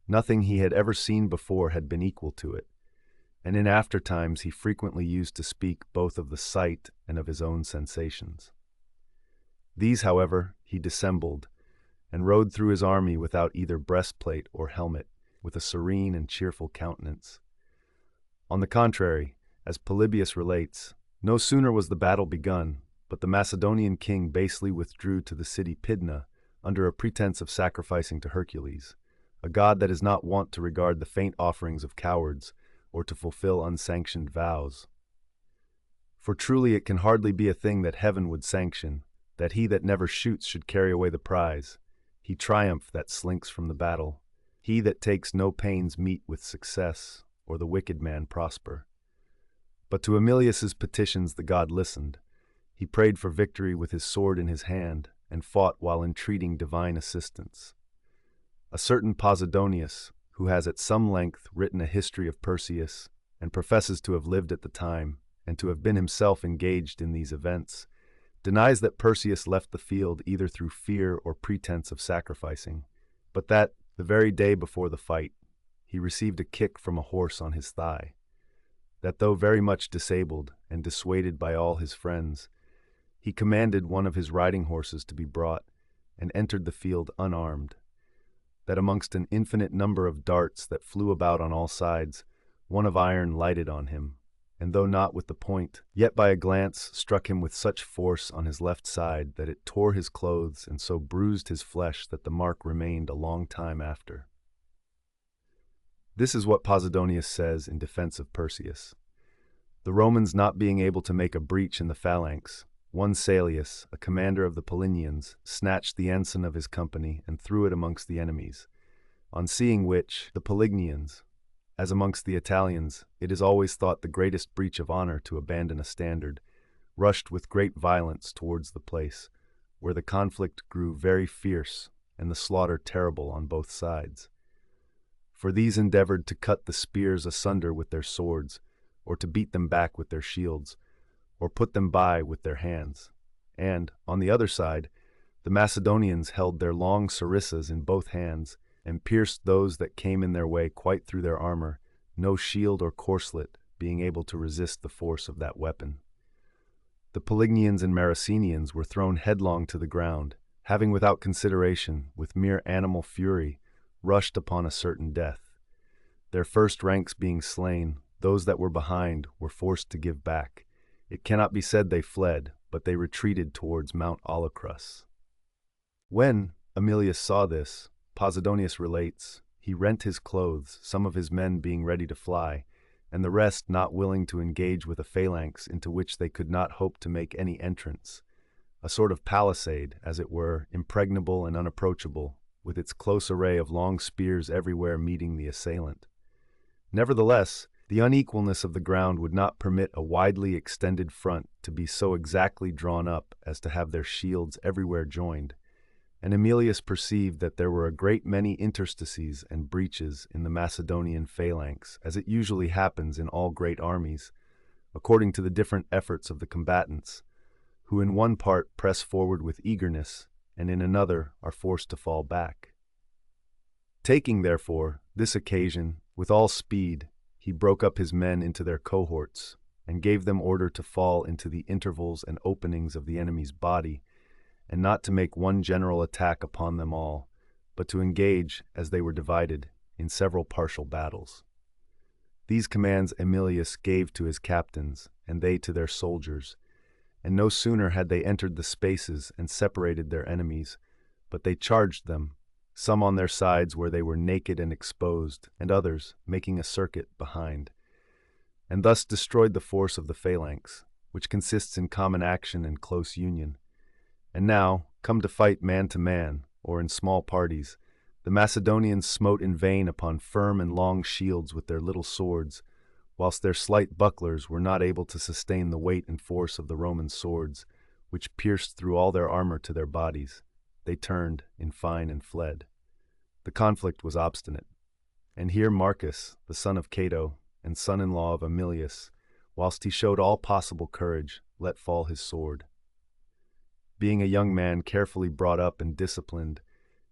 Nothing he had ever seen before had been equal to it, and in after times he frequently used to speak both of the sight and of his own sensations. These, however, he dissembled, and rode through his army without either breastplate or helmet, with a serene and cheerful countenance. On the contrary, as Polybius relates, no sooner was the battle begun, but the Macedonian king basely withdrew to the city Pydna, under a pretense of sacrificing to Hercules, a god that is not wont to regard the faint offerings of cowards, or to fulfill unsanctioned vows. For truly it can hardly be a thing that heaven would sanction, that he that never shoots should carry away the prize, he triumph that slinks from the battle, he that takes no pains meet with success, or the wicked man prosper. But to Aemilius's petitions the god listened. He prayed for victory with his sword in his hand, and fought while entreating divine assistance. A certain Posidonius, who has at some length written a history of Perseus, and professes to have lived at the time, and to have been himself engaged in these events, denies that Perseus left the field either through fear or pretense of sacrificing, but that, the very day before the fight, he received a kick from a horse on his thigh, that though very much disabled and dissuaded by all his friends, he commanded one of his riding horses to be brought, and entered the field unarmed, that amongst an infinite number of darts that flew about on all sides, one of iron lighted on him, and though not with the point, yet by a glance struck him with such force on his left side that it tore his clothes and so bruised his flesh that the mark remained a long time after. This is what Posidonius says in defense of Perseus. The Romans not being able to make a breach in the phalanx, one Salius, a commander of the Paulinians, snatched the ensign of his company and threw it amongst the enemies. On seeing which, the Paulinians, as amongst the Italians, it is always thought the greatest breach of honor to abandon a standard, rushed with great violence towards the place, where the conflict grew very fierce and the slaughter terrible on both sides. For these endeavored to cut the spears asunder with their swords, or to beat them back with their shields, or put them by with their hands. And, on the other side, the Macedonians held their long sarissas in both hands, and pierced those that came in their way quite through their armor, no shield or corslet being able to resist the force of that weapon. The Paulinians and Marrucinians were thrown headlong to the ground, having without consideration, with mere animal fury, rushed upon a certain death. Their first ranks being slain, those that were behind were forced to give back. It cannot be said they fled, but they retreated towards Mount Olocrus. When Aemilius saw this, Posidonius relates, he rent his clothes, some of his men being ready to fly, and the rest not willing to engage with a phalanx into which they could not hope to make any entrance, a sort of palisade, as it were, impregnable and unapproachable, with its close array of long spears everywhere meeting the assailant. Nevertheless, the unequalness of the ground would not permit a widely extended front to be so exactly drawn up as to have their shields everywhere joined, and Aemilius perceived that there were a great many interstices and breaches in the Macedonian phalanx, as it usually happens in all great armies, according to the different efforts of the combatants, who in one part press forward with eagerness, and in another are forced to fall back. Taking, therefore, this occasion, with all speed, he broke up his men into their cohorts, and gave them order to fall into the intervals and openings of the enemy's body, and not to make one general attack upon them all, but to engage, as they were divided, in several partial battles. These commands Aemilius gave to his captains, and they to their soldiers, and no sooner had they entered the spaces and separated their enemies, but they charged them, some on their sides where they were naked and exposed, and others making a circuit behind, and thus destroyed the force of the phalanx, which consists in common action and close union. And now, come to fight man to man, or in small parties, the Macedonians smote in vain upon firm and long shields with their little swords, whilst their slight bucklers were not able to sustain the weight and force of the Roman swords, which pierced through all their armor to their bodies. They turned, in fine, and fled. The conflict was obstinate, and here Marcus, the son of Cato, and son-in-law of Aemilius, whilst he showed all possible courage, let fall his sword. Being a young man carefully brought up and disciplined,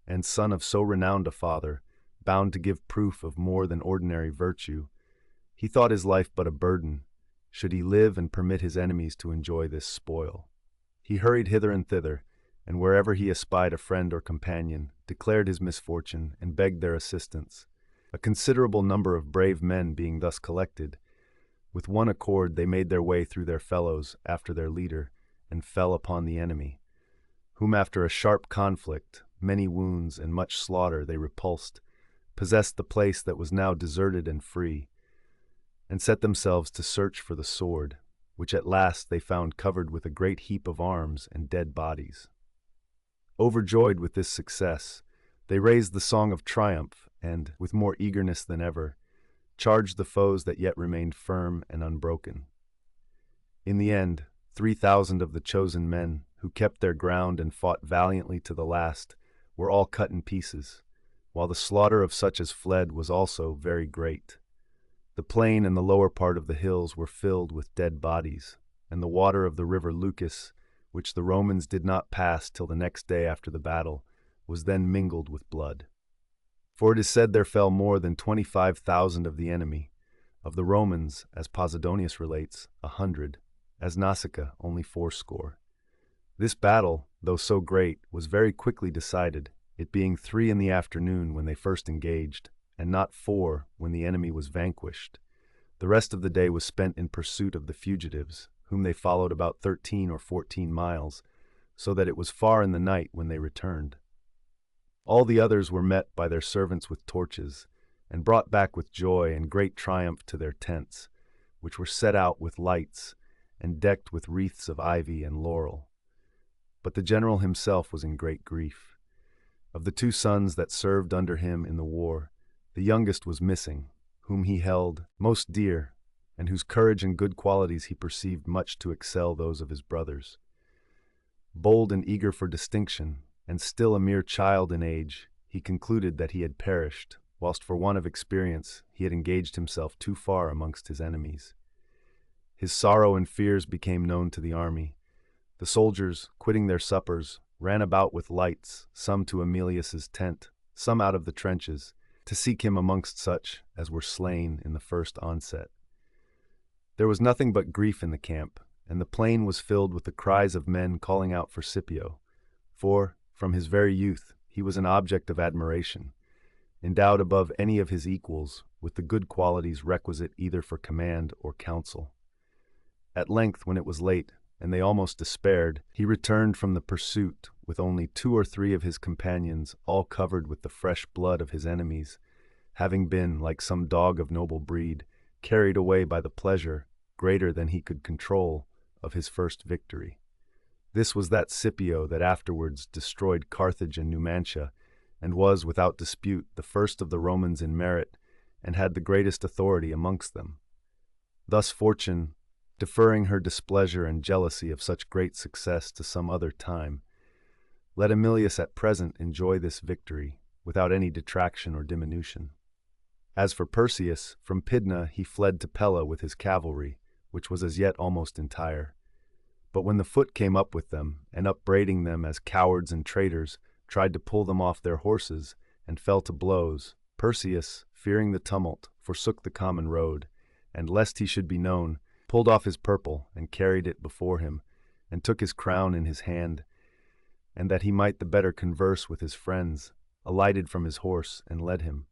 and son of so renowned a father, bound to give proof of more than ordinary virtue, he thought his life but a burden, should he live and permit his enemies to enjoy this spoil. He hurried hither and thither, and wherever he espied a friend or companion, declared his misfortune and begged their assistance. A considerable number of brave men being thus collected, with one accord they made their way through their fellows after their leader, and fell upon the enemy, whom after a sharp conflict, many wounds and much slaughter they repulsed, possessed the place that was now deserted and free, and set themselves to search for the sword, which at last they found covered with a great heap of arms and dead bodies. Overjoyed with this success, they raised the song of triumph and, with more eagerness than ever, charged the foes that yet remained firm and unbroken. In the end, 3,000 of the chosen men, who kept their ground and fought valiantly to the last, were all cut in pieces, while the slaughter of such as fled was also very great. The plain and the lower part of the hills were filled with dead bodies, and the water of the river Lucus, which the Romans did not pass till the next day after the battle, was then mingled with blood. For it is said there fell more than 25,000 of the enemy, of the Romans, as Posidonius relates, 100, as Nausicaa only 80. This battle, though so great, was very quickly decided, it being 3 p.m. when they first engaged, and not 4 when the enemy was vanquished. The rest of the day was spent in pursuit of the fugitives, whom they followed about 13 or 14 miles, so that it was far in the night when they returned. All the others were met by their servants with torches, and brought back with joy and great triumph to their tents, which were set out with lights and decked with wreaths of ivy and laurel. But the general himself was in great grief. Of the 2 sons that served under him in the war, the youngest was missing, whom he held most dear, and whose courage and good qualities he perceived much to excel those of his brothers. Bold and eager for distinction, and still a mere child in age, he concluded that he had perished, whilst for want of experience he had engaged himself too far amongst his enemies. His sorrow and fears became known to the army. The soldiers, quitting their suppers, ran about with lights, some to Aemilius's tent, some out of the trenches, to seek him amongst such as were slain in the first onset. There was nothing but grief in the camp, and the plain was filled with the cries of men calling out for Scipio, for, from his very youth, he was an object of admiration, endowed above any of his equals with the good qualities requisite either for command or counsel. At length, when it was late, and they almost despaired, he returned from the pursuit with only 2 or 3 of his companions, all covered with the fresh blood of his enemies, having been, like some dog of noble breed, carried away by the pleasure, greater than he could control, of his first victory. This was that Scipio that afterwards destroyed Carthage and Numantia, and was, without dispute, the first of the Romans in merit, and had the greatest authority amongst them. Thus fortune, deferring her displeasure and jealousy of such great success to some other time, let Aemilius at present enjoy this victory, without any detraction or diminution. As for Perseus, from Pydna he fled to Pella with his cavalry, which was as yet almost entire. But when the foot came up with them, and upbraiding them as cowards and traitors, tried to pull them off their horses, and fell to blows, Perseus, fearing the tumult, forsook the common road, and, lest he should be known, pulled off his purple, and carried it before him, and took his crown in his hand, and that he might the better converse with his friends, alighted from his horse, and led him.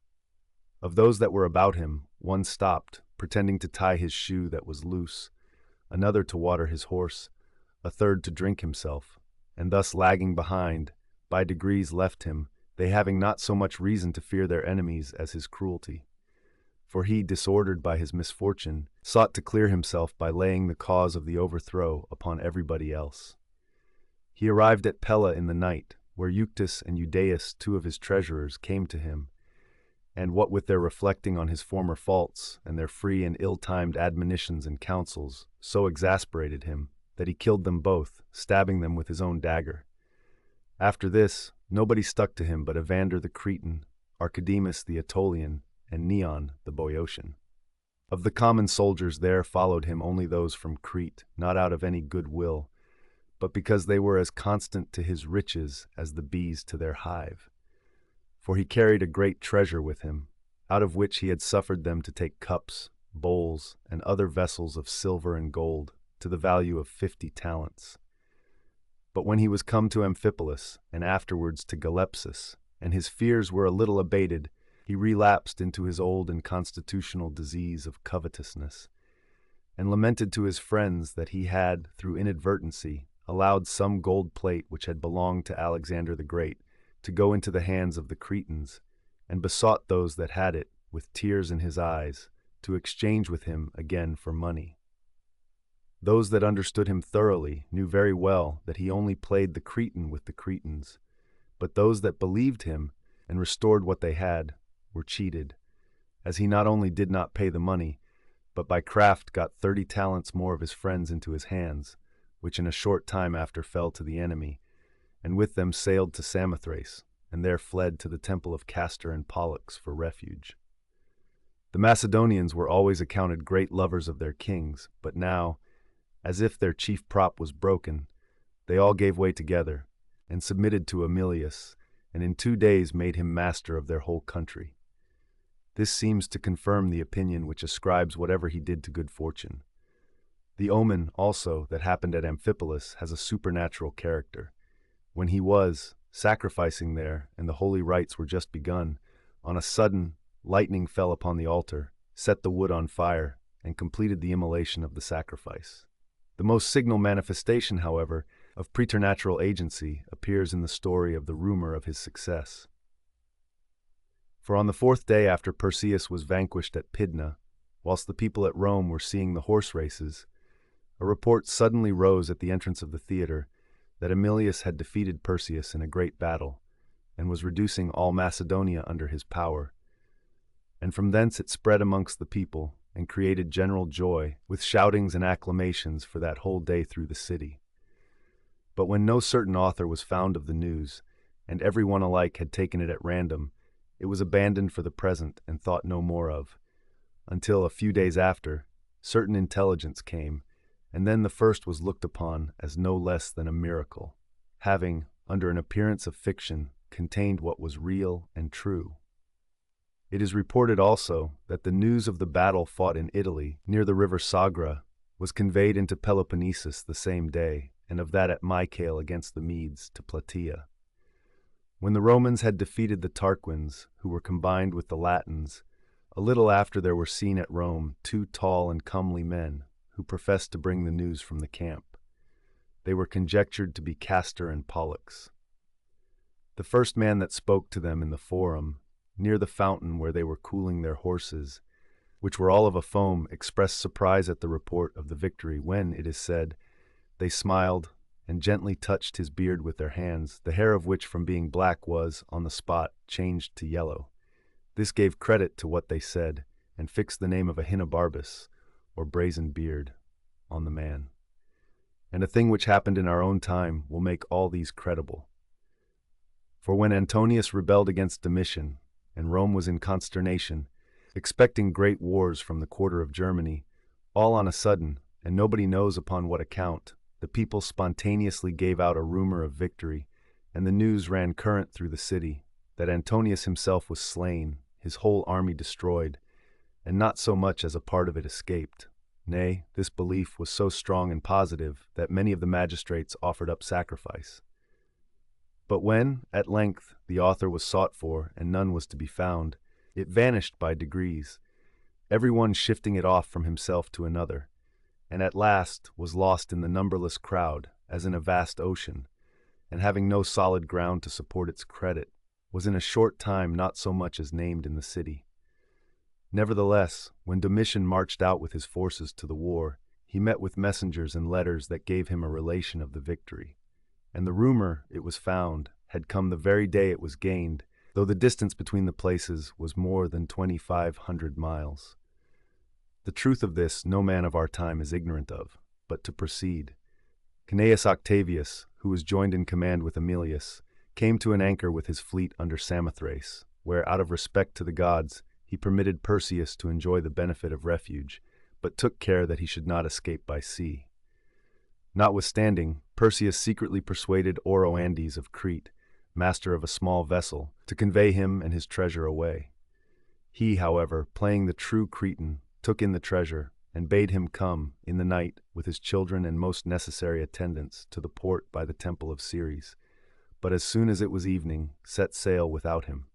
Of those that were about him, one stopped, pretending to tie his shoe that was loose, another to water his horse, a third to drink himself, and thus lagging behind, by degrees left him, they having not so much reason to fear their enemies as his cruelty. For he, disordered by his misfortune, sought to clear himself by laying the cause of the overthrow upon everybody else. He arrived at Pella in the night, where Euctus and Eudaeus, 2 of his treasurers, came to him, and what with their reflecting on his former faults, and their free and ill-timed admonitions and counsels, so exasperated him, that he killed them both, stabbing them with his own dagger. After this, nobody stuck to him but Evander the Cretan, Archidemus the Aetolian, and Neon the Boeotian. Of the common soldiers there followed him only those from Crete, not out of any good will, but because they were as constant to his riches as the bees to their hive. For he carried a great treasure with him, out of which he had suffered them to take cups, bowls, and other vessels of silver and gold, to the value of 50 talents. But when he was come to Amphipolis, and afterwards to Galepsus, and his fears were a little abated, he relapsed into his old and constitutional disease of covetousness, and lamented to his friends that he had, through inadvertency, allowed some gold plate which had belonged to Alexander the Great to go into the hands of the Cretans, and besought those that had it, with tears in his eyes, to exchange with him again for money. Those that understood him thoroughly knew very well that he only played the Cretan with the Cretans, but those that believed him and restored what they had were cheated, as he not only did not pay the money, but by craft got 30 talents more of his friends into his hands, which in a short time after fell to the enemy, and with them sailed to Samothrace, and there fled to the temple of Castor and Pollux for refuge. The Macedonians were always accounted great lovers of their kings, but now, as if their chief prop was broken, they all gave way together, and submitted to Aemilius, and in 2 days made him master of their whole country. This seems to confirm the opinion which ascribes whatever he did to good fortune. The omen, also, that happened at Amphipolis has a supernatural character. When he was sacrificing there, and the holy rites were just begun, on a sudden lightning fell upon the altar, set the wood on fire, and completed the immolation of the sacrifice. The most signal manifestation, however, of preternatural agency appears in the story of the rumor of his success. For on the 4th day after Perseus was vanquished at Pydna, whilst the people at Rome were seeing the horse races, a report suddenly rose at the entrance of the theater that Aemilius had defeated Perseus in a great battle, and was reducing all Macedonia under his power. And from thence it spread amongst the people, and created general joy, with shoutings and acclamations for that whole day through the city. But when no certain author was found of the news, and every one alike had taken it at random, it was abandoned for the present and thought no more of, until, a few days after, certain intelligence came, and then the first was looked upon as no less than a miracle, having, under an appearance of fiction, contained what was real and true. It is reported also that the news of the battle fought in Italy, near the river Sagra, was conveyed into Peloponnesus the same day, and of that at Mycale against the Medes to Plataea. When the Romans had defeated the Tarquins, who were combined with the Latins, a little after there were seen at Rome 2 tall and comely men, who professed to bring the news from the camp. They were conjectured to be Castor and Pollux. The first man that spoke to them in the forum, near the fountain where they were cooling their horses, which were all of a foam, expressed surprise at the report of the victory when, it is said, they smiled and gently touched his beard with their hands, the hair of which from being black was, on the spot, changed to yellow. This gave credit to what they said, and fixed the name of Ahenobarbus, or brazen beard, on the man. And a thing which happened in our own time will make all these credible. For when Antonius rebelled against Domitian, and Rome was in consternation, expecting great wars from the quarter of Germany, all on a sudden, and nobody knows upon what account, the people spontaneously gave out a rumor of victory, and the news ran current through the city, that Antonius himself was slain, his whole army destroyed, and not so much as a part of it escaped. Nay, this belief was so strong and positive that many of the magistrates offered up sacrifice. But when, at length, the author was sought for and none was to be found, it vanished by degrees, every one shifting it off from himself to another, and at last was lost in the numberless crowd, as in a vast ocean, and having no solid ground to support its credit, was in a short time not so much as named in the city. Nevertheless, when Domitian marched out with his forces to the war, he met with messengers and letters that gave him a relation of the victory. And the rumor, it was found, had come the very day it was gained, though the distance between the places was more than 2,500 miles. The truth of this no man of our time is ignorant of, but to proceed. Cnaeus Octavius, who was joined in command with Aemilius, came to an anchor with his fleet under Samothrace, where, out of respect to the gods, he permitted Perseus to enjoy the benefit of refuge, but took care that he should not escape by sea. Notwithstanding, Perseus secretly persuaded Oroandes of Crete, master of a small vessel, to convey him and his treasure away. He, however, playing the true Cretan, took in the treasure, and bade him come, in the night, with his children and most necessary attendants, to the port by the temple of Ceres, but as soon as it was evening, set sail without him.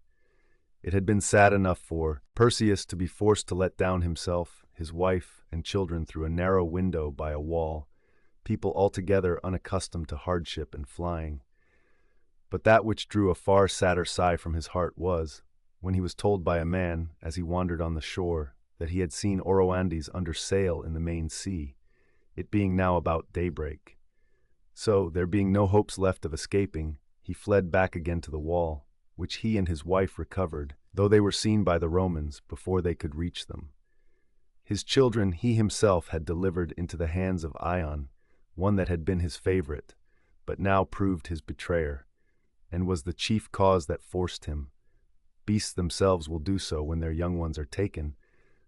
It had been sad enough for Perseus to be forced to let down himself, his wife, and children through a narrow window by a wall, people altogether unaccustomed to hardship and flying. But that which drew a far sadder sigh from his heart was, when he was told by a man, as he wandered on the shore, that he had seen Oroandes under sail in the main sea, it being now about daybreak. So, there being no hopes left of escaping, he fled back again to the wall, which he and his wife recovered, though they were seen by the Romans before they could reach them. His children he himself had delivered into the hands of Ion, one that had been his favorite, but now proved his betrayer, and was the chief cause that forced him, beasts themselves will do so when their young ones are taken,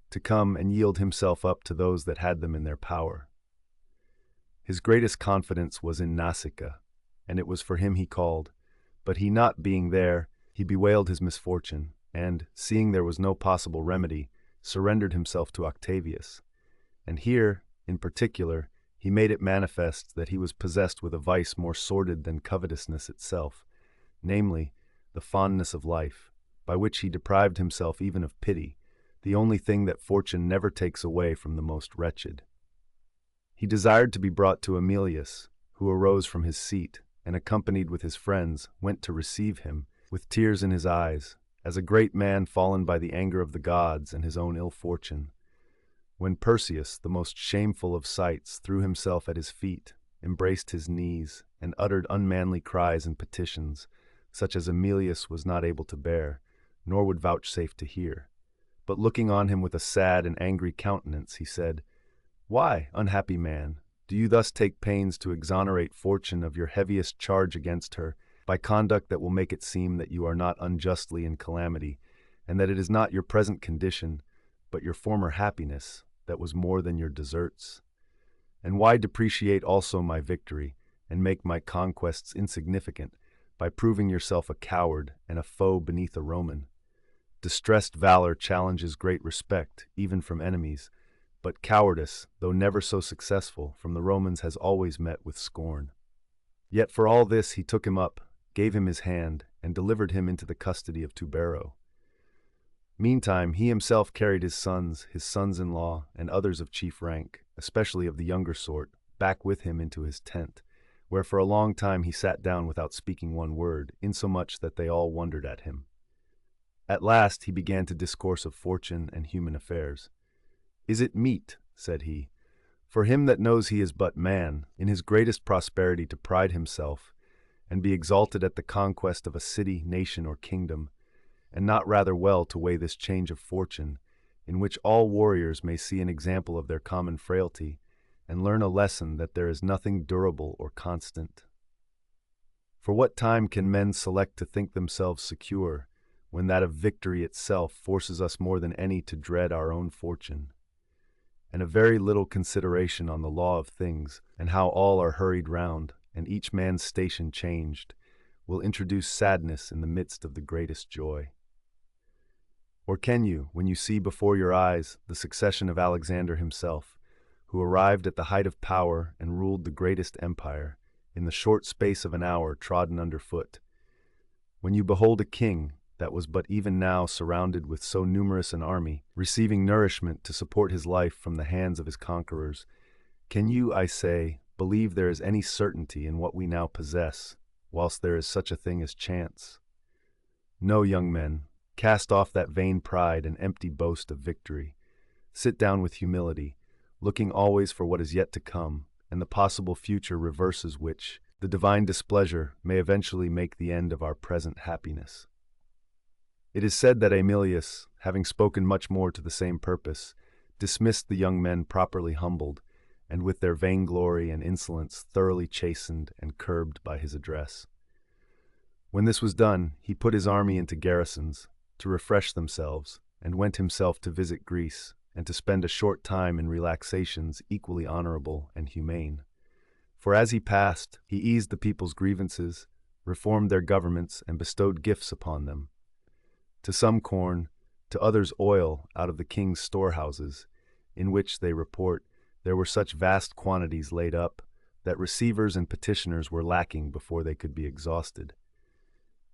to come and yield himself up to those that had them in their power. His greatest confidence was in Nausicaa, and it was for him he called, but he not being there, he bewailed his misfortune, and, seeing there was no possible remedy, surrendered himself to Octavius. And here, in particular, he made it manifest that he was possessed with a vice more sordid than covetousness itself, namely, the fondness of life, by which he deprived himself even of pity, the only thing that fortune never takes away from the most wretched. He desired to be brought to Aemilius, who arose from his seat, and accompanied with his friends, went to receive him, with tears in his eyes, as a great man fallen by the anger of the gods and his own ill fortune. When Perseus, the most shameful of sights, threw himself at his feet, embraced his knees, and uttered unmanly cries and petitions, such as Aemilius was not able to bear, nor would vouchsafe to hear. But looking on him with a sad and angry countenance, he said, "Why, unhappy man, do you thus take pains to exonerate fortune of your heaviest charge against her, by conduct that will make it seem that you are not unjustly in calamity, and that it is not your present condition, but your former happiness, that was more than your deserts? And why depreciate also my victory, and make my conquests insignificant, by proving yourself a coward and a foe beneath a Roman? Distressed valor challenges great respect, even from enemies, but cowardice, though never so successful, from the Romans has always met with scorn." Yet for all this he took him up, gave him his hand, and delivered him into the custody of Tubero. Meantime he himself carried his sons-in-law, and others of chief rank, especially of the younger sort, back with him into his tent, where for a long time he sat down without speaking one word, insomuch that they all wondered at him. At last he began to discourse of fortune and human affairs. "Is it meet," said he, "for him that knows he is but man, in his greatest prosperity to pride himself, and be exalted at the conquest of a city, nation, or kingdom, and not rather well to weigh this change of fortune, in which all warriors may see an example of their common frailty, and learn a lesson that there is nothing durable or constant? For what time can men select to think themselves secure, when that of victory itself forces us more than any to dread our own fortune? And a very little consideration on the law of things, and how all are hurried round, and each man's station changed, will introduce sadness in the midst of the greatest joy. Or can you, when you see before your eyes the succession of Alexander himself, who arrived at the height of power and ruled the greatest empire, in the short space of an hour trodden underfoot, when you behold a king that was but even now surrounded with so numerous an army, receiving nourishment to support his life from the hands of his conquerors, can you, I say, believe there is any certainty in what we now possess, whilst there is such a thing as chance? No, young men, cast off that vain pride and empty boast of victory. Sit down with humility, looking always for what is yet to come, and the possible future reverses which, the divine displeasure, may eventually make the end of our present happiness." It is said that Aemilius, having spoken much more to the same purpose, dismissed the young men properly humbled, and with their vainglory and insolence thoroughly chastened and curbed by his address. When this was done, he put his army into garrisons, to refresh themselves, and went himself to visit Greece, and to spend a short time in relaxations equally honorable and humane. For as he passed, he eased the people's grievances, reformed their governments, and bestowed gifts upon them. To some corn, to others oil out of the king's storehouses, in which, they report, there were such vast quantities laid up, that receivers and petitioners were lacking before they could be exhausted.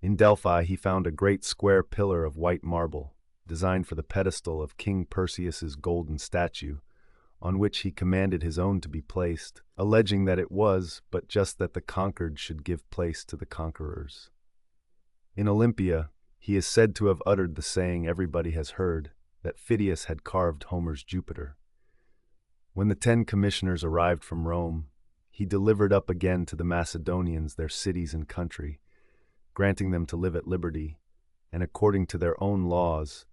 In Delphi he found a great square pillar of white marble, designed for the pedestal of King Perseus's golden statue, on which he commanded his own to be placed, alleging that it was but just that the conquered should give place to the conquerors. In Olympia, he is said to have uttered the saying everybody has heard, that Phidias had carved Homer's Jupiter. When the 10 commissioners arrived from Rome, he delivered up again to the Macedonians their cities and country, granting them to live at liberty, and according to their own laws,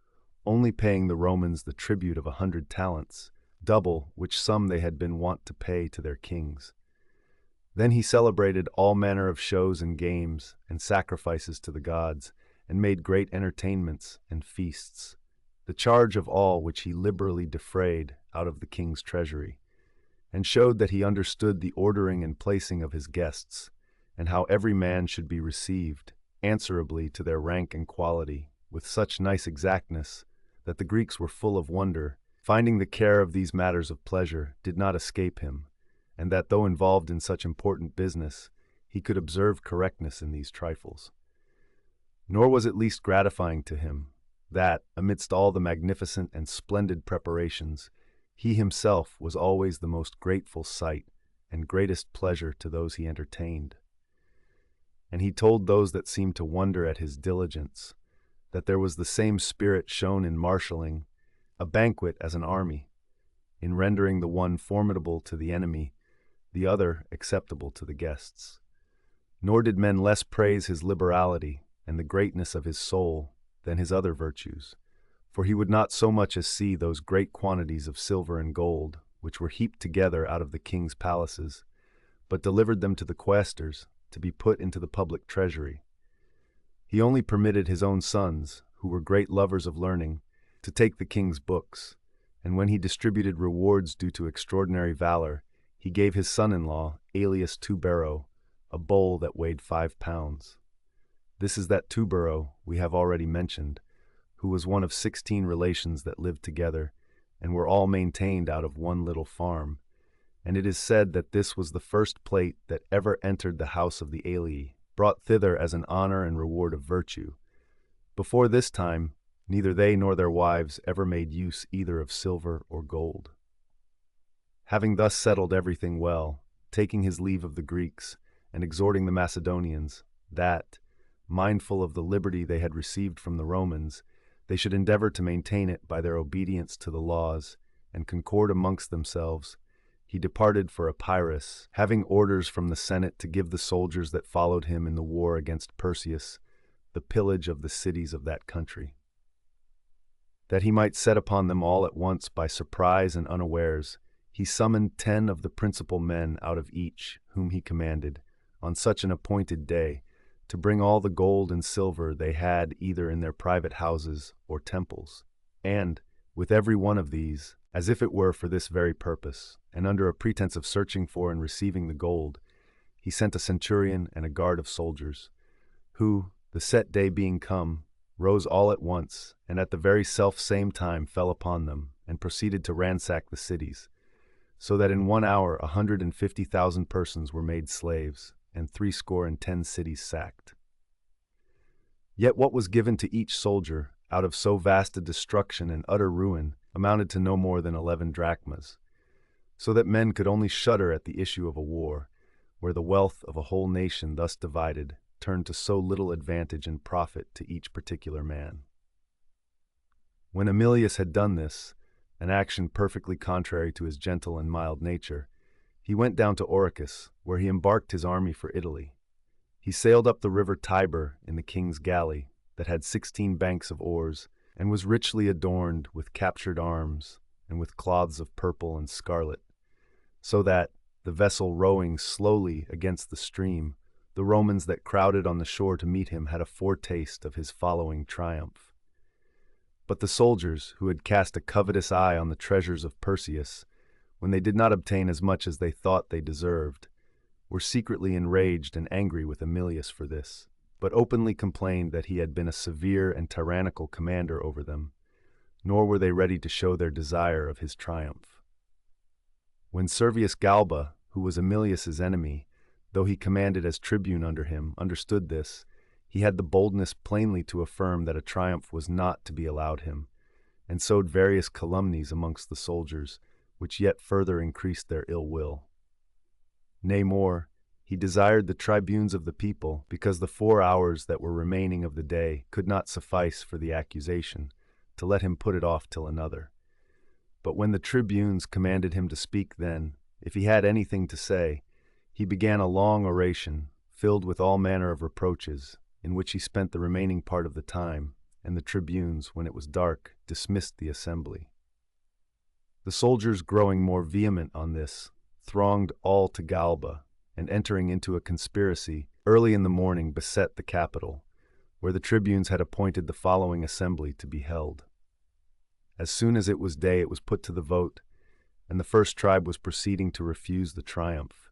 only paying the Romans the tribute of 100 talents, double which sum they had been wont to pay to their kings. Then he celebrated all manner of shows and games, and sacrifices to the gods, and made great entertainments and feasts, the charge of all which he liberally defrayed out of the king's treasury, and showed that he understood the ordering and placing of his guests, and how every man should be received, answerably to their rank and quality, with such nice exactness, that the Greeks were full of wonder, finding the care of these matters of pleasure did not escape him, and that though involved in such important business, he could observe correctness in these trifles. Nor was it least gratifying to him, that, amidst all the magnificent and splendid preparations, he himself was always the most grateful sight and greatest pleasure to those he entertained. And he told those that seemed to wonder at his diligence that there was the same spirit shown in marshalling a banquet as an army, in rendering the one formidable to the enemy, the other acceptable to the guests. Nor did men less praise his liberality and the greatness of his soul than his other virtues, for he would not so much as see those great quantities of silver and gold which were heaped together out of the king's palaces, but delivered them to the quaestors to be put into the public treasury. He only permitted his own sons, who were great lovers of learning, to take the king's books, and when he distributed rewards due to extraordinary valor, he gave his son-in-law, Aelius Tubero, a bowl that weighed 5 pounds. This is that Tubero we have already mentioned, who was one of 16 relations that lived together, and were all maintained out of one little farm, and it is said that this was the first plate that ever entered the house of the Aelii, brought thither as an honor and reward of virtue. Before this time, neither they nor their wives ever made use either of silver or gold. Having thus settled everything well, taking his leave of the Greeks, and exhorting the Macedonians, that, mindful of the liberty they had received from the Romans, they should endeavor to maintain it by their obedience to the laws, and concord amongst themselves, he departed for Epirus, having orders from the Senate to give the soldiers that followed him in the war against Perseus the pillage of the cities of that country. That he might set upon them all at once by surprise and unawares, he summoned 10 of the principal men out of each, whom he commanded, on such an appointed day, to bring all the gold and silver they had either in their private houses or temples, and, with every one of these, as if it were for this very purpose, and under a pretense of searching for and receiving the gold, he sent a centurion and a guard of soldiers, who, the set day being come, rose all at once, and at the very self-same time fell upon them, and proceeded to ransack the cities, so that in 1 hour 150,000 persons were made slaves, and 70 cities sacked. Yet what was given to each soldier, out of so vast a destruction and utter ruin, amounted to no more than 11 drachmas, so that men could only shudder at the issue of a war, where the wealth of a whole nation thus divided turned to so little advantage and profit to each particular man. When Aemilius had done this, an action perfectly contrary to his gentle and mild nature, he went down to Oricus, where he embarked his army for Italy. He sailed up the river Tiber in the king's galley, that had 16 banks of oars, and was richly adorned with captured arms, and with cloths of purple and scarlet, so that, the vessel rowing slowly against the stream, the Romans that crowded on the shore to meet him had a foretaste of his following triumph. But the soldiers, who had cast a covetous eye on the treasures of Perseus, when they did not obtain as much as they thought they deserved, were secretly enraged and angry with Aemilius for this, but openly complained that he had been a severe and tyrannical commander over them, nor were they ready to show their desire of his triumph. When Servius Galba, who was Aemilius's enemy, though he commanded as tribune under him, understood this, he had the boldness plainly to affirm that a triumph was not to be allowed him, and sowed various calumnies amongst the soldiers, which yet further increased their ill will. Nay more, he desired the tribunes of the people, because the 4 hours that were remaining of the day could not suffice for the accusation, to let him put it off till another. But when the tribunes commanded him to speak then, if he had anything to say, he began a long oration, filled with all manner of reproaches, in which he spent the remaining part of the time, and the tribunes, when it was dark, dismissed the assembly. The soldiers, growing more vehement on this, thronged all to Galba, and entering into a conspiracy, early in the morning beset the Capitol, where the tribunes had appointed the following assembly to be held. As soon as it was day, it was put to the vote, and the first tribe was proceeding to refuse the triumph,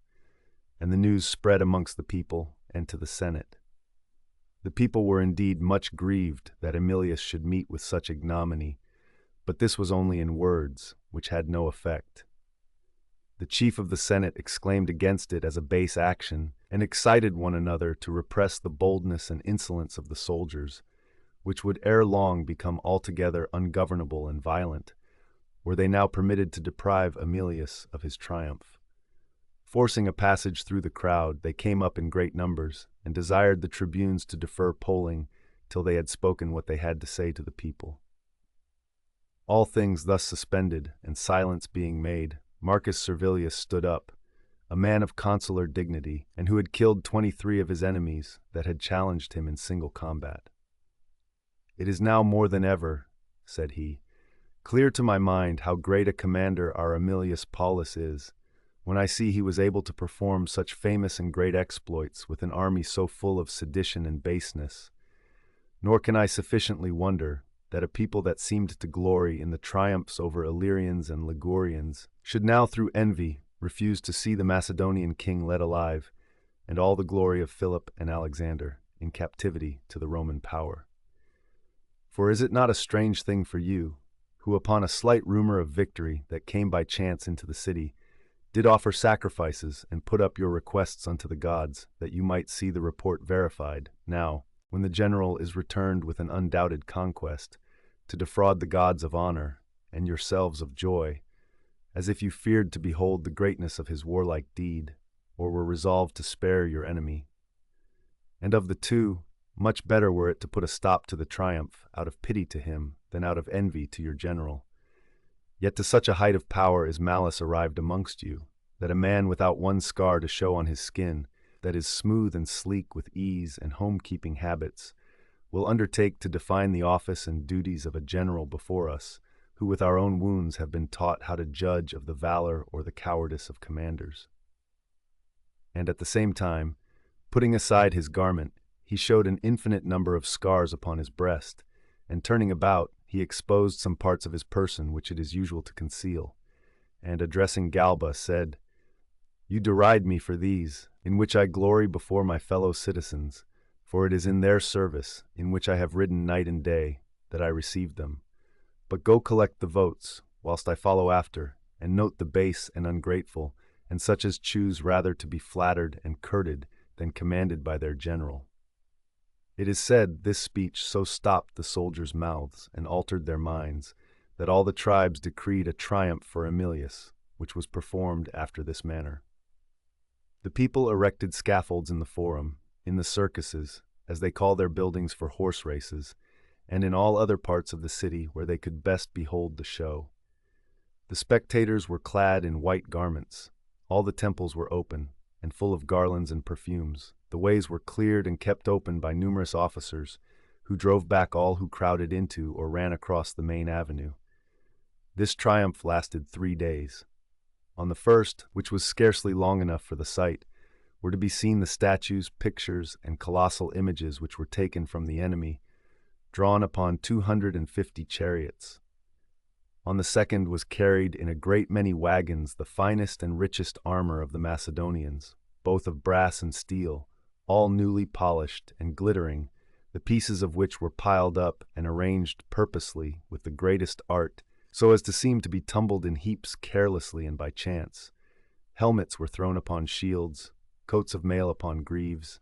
and the news spread amongst the people and to the Senate. The people were indeed much grieved that Aemilius should meet with such ignominy, but this was only in words, which had no effect. The chief of the Senate exclaimed against it as a base action, and excited one another to repress the boldness and insolence of the soldiers, which would ere long become altogether ungovernable and violent, were they now permitted to deprive Aemilius of his triumph. Forcing a passage through the crowd, they came up in great numbers, and desired the tribunes to defer polling till they had spoken what they had to say to the people. All things thus suspended, and silence being made, Marcus Servilius stood up, a man of consular dignity, and who had killed 23 of his enemies that had challenged him in single combat. "It is now more than ever," said he, "clear to my mind how great a commander our Aemilius Paulus is, when I see he was able to perform such famous and great exploits with an army so full of sedition and baseness. Nor can I sufficiently wonder that a people that seemed to glory in the triumphs over Illyrians and Ligurians should now through envy refuse to see the Macedonian king led alive, and all the glory of Philip and Alexander in captivity to the Roman power. For is it not a strange thing for you, who upon a slight rumor of victory that came by chance into the city, did offer sacrifices and put up your requests unto the gods, that you might see the report verified, now, when the general is returned with an undoubted conquest, to defraud the gods of honor, and yourselves of joy, as if you feared to behold the greatness of his warlike deed, or were resolved to spare your enemy? And of the two, much better were it to put a stop to the triumph out of pity to him than out of envy to your general. Yet to such a height of power is malice arrived amongst you, that a man without one scar to show on his skin, that is smooth and sleek with ease and home-keeping habits, will undertake to define the office and duties of a general before us, who with our own wounds have been taught how to judge of the valor or the cowardice of commanders." And at the same time, putting aside his garment, he showed an infinite number of scars upon his breast, and turning about, he exposed some parts of his person which it is usual to conceal, and addressing Galba said, "You deride me for these, in which I glory before my fellow citizens, for it is in their service, in which I have ridden night and day, that I received them. But go collect the votes, whilst I follow after, and note the base and ungrateful, and such as choose rather to be flattered and courted than commanded by their general." It is said this speech so stopped the soldiers' mouths and altered their minds, that all the tribes decreed a triumph for Aemilius, which was performed after this manner. The people erected scaffolds in the forum, in the circuses, as they call their buildings for horse races, and in all other parts of the city where they could best behold the show. The spectators were clad in white garments, all the temples were open, and full of garlands and perfumes. The ways were cleared and kept open by numerous officers, who drove back all who crowded into or ran across the main avenue. This triumph lasted 3 days. On the first, which was scarcely long enough for the sight, were to be seen the statues, pictures, and colossal images which were taken from the enemy, drawn upon 250 chariots. On the second was carried in a great many wagons the finest and richest armor of the Macedonians, both of brass and steel, all newly polished and glittering, the pieces of which were piled up and arranged purposely with the greatest art, so as to seem to be tumbled in heaps carelessly and by chance. Helmets were thrown upon shields, coats of mail upon greaves,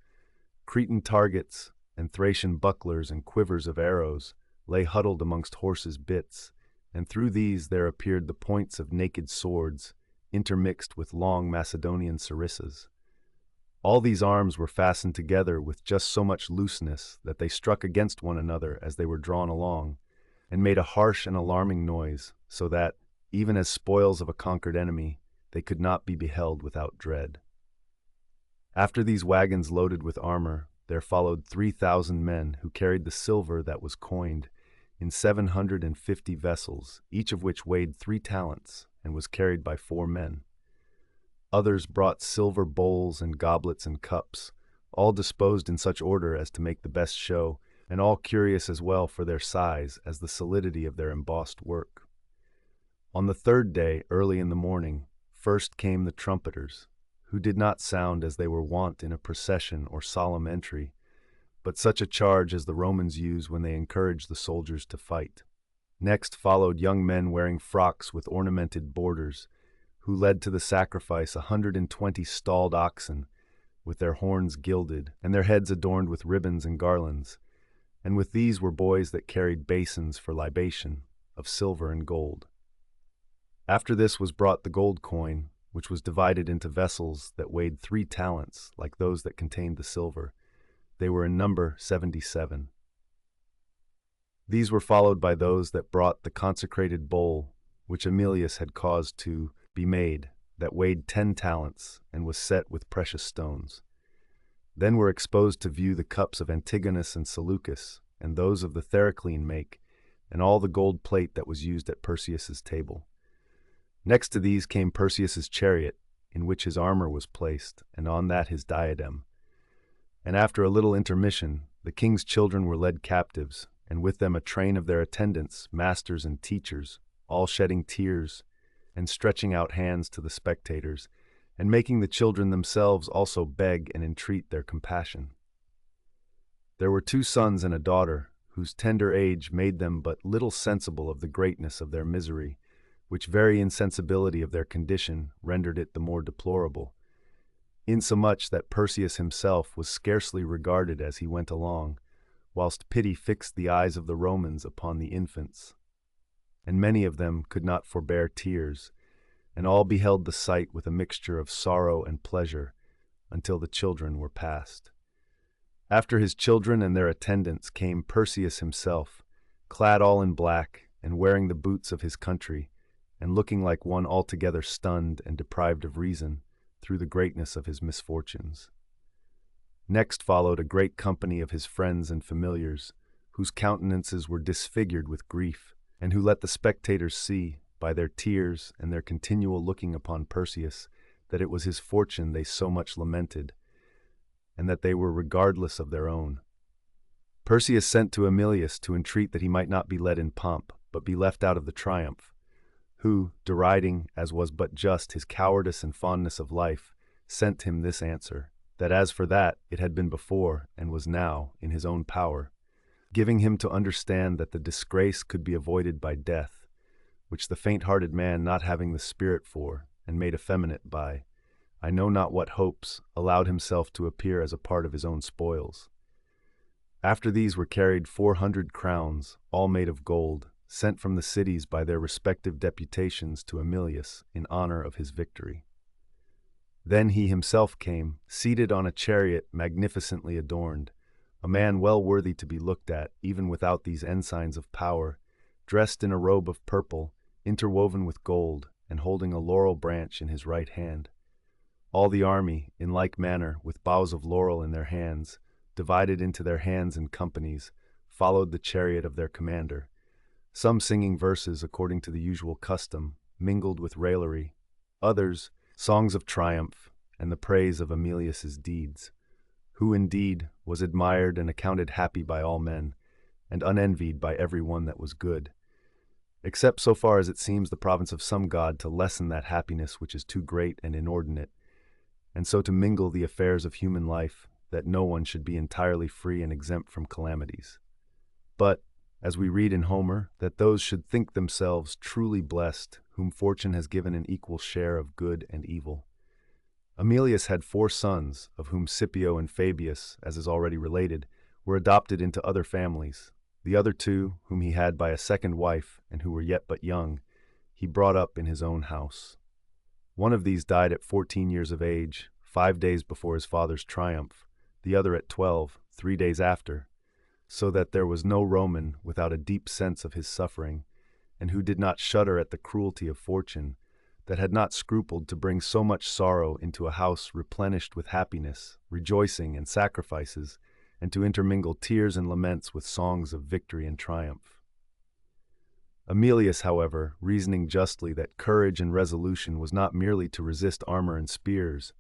Cretan targets and Thracian bucklers and quivers of arrows lay huddled amongst horses' bits, and through these there appeared the points of naked swords, intermixed with long Macedonian sarissas. All these arms were fastened together with just so much looseness that they struck against one another as they were drawn along, and made a harsh and alarming noise, so that, even as spoils of a conquered enemy, they could not be beheld without dread. After these wagons loaded with armor, there followed 3,000 men who carried the silver that was coined in 750 vessels, each of which weighed 3 talents and was carried by 4 men. Others brought silver bowls and goblets and cups, all disposed in such order as to make the best show, and all curious as well for their size as the solidity of their embossed work. On the third day, early in the morning, first came the trumpeters, who did not sound as they were wont in a procession or solemn entry, but such a charge as the Romans use when they encourage the soldiers to fight. Next followed young men wearing frocks with ornamented borders, who led to the sacrifice 120 stalled oxen, with their horns gilded, and their heads adorned with ribbons and garlands, and with these were boys that carried basins for libation, of silver and gold. After this was brought the gold coin, which was divided into vessels that weighed 3 talents, like those that contained the silver. They were in number 77. These were followed by those that brought the consecrated bowl, which Aemilius had caused to be made, that weighed 10 talents, and was set with precious stones. Then were exposed to view the cups of Antigonus and Seleucus, and those of the Thericlean make, and all the gold plate that was used at Perseus's table. Next to these came Perseus's chariot, in which his armor was placed, and on that his diadem. And after a little intermission, the king's children were led captives, and with them a train of their attendants, masters and teachers, all shedding tears, and stretching out hands to the spectators, and making the children themselves also beg and entreat their compassion. There were 2 sons and a daughter, whose tender age made them but little sensible of the greatness of their misery, which very insensibility of their condition rendered it the more deplorable, insomuch that Perseus himself was scarcely regarded as he went along, whilst pity fixed the eyes of the Romans upon the infants. And many of them could not forbear tears, and all beheld the sight with a mixture of sorrow and pleasure, until the children were past. After his children and their attendants came Perseus himself, clad all in black, and wearing the boots of his country, and looking like one altogether stunned and deprived of reason through the greatness of his misfortunes. Next followed a great company of his friends and familiars, whose countenances were disfigured with grief, and who let the spectators see, by their tears and their continual looking upon Perseus, that it was his fortune they so much lamented, and that they were regardless of their own. Perseus sent to Aemilius to entreat that he might not be led in pomp, but be left out of the triumph, who, deriding, as was but just, his cowardice and fondness of life, sent him this answer, that as for that, it had been before, and was now, in his own power, giving him to understand that the disgrace could be avoided by death, which the faint-hearted man, not having the spirit for, and made effeminate by, I know not what hopes, allowed himself to appear as a part of his own spoils. After these were carried 400 crowns, all made of gold, sent from the cities by their respective deputations to Aemilius in honor of his victory. Then he himself came, seated on a chariot magnificently adorned, a man well worthy to be looked at, even without these ensigns of power, dressed in a robe of purple, interwoven with gold, and holding a laurel branch in his right hand. All the army, in like manner, with boughs of laurel in their hands, divided into their hands in companies, followed the chariot of their commander, some singing verses according to the usual custom, mingled with raillery, others songs of triumph and the praise of Aemilius's deeds, who indeed was admired and accounted happy by all men, and unenvied by every one that was good, except so far as it seems the province of some god to lessen that happiness which is too great and inordinate, and so to mingle the affairs of human life, that no one should be entirely free and exempt from calamities. But, as we read in Homer, that those should think themselves truly blessed, whom fortune has given an equal share of good and evil. Aemilius had 4 sons, of whom Scipio and Fabius, as is already related, were adopted into other families. The other 2, whom he had by a second wife, and who were yet but young, he brought up in his own house. One of these died at 14 years of age, 5 days before his father's triumph, the other at 12, 3 days after, so that there was no Roman without a deep sense of his suffering, and who did not shudder at the cruelty of fortune, that had not scrupled to bring so much sorrow into a house replenished with happiness, rejoicing, and sacrifices, and to intermingle tears and laments with songs of victory and triumph. Aemilius, however, reasoning justly that courage and resolution was not merely to resist armor and spears,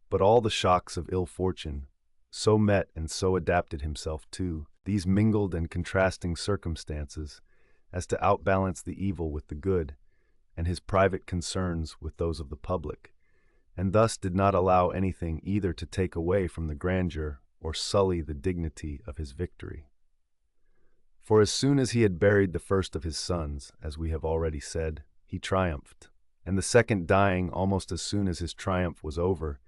but all the shocks of ill fortune, so met and so adapted himself to these mingled and contrasting circumstances as to outbalance the evil with the good, and his private concerns with those of the public, and thus did not allow anything either to take away from the grandeur or sully the dignity of his victory. For as soon as he had buried the first of his sons, as we have already said, he triumphed, and the second dying almost as soon as his triumph was over,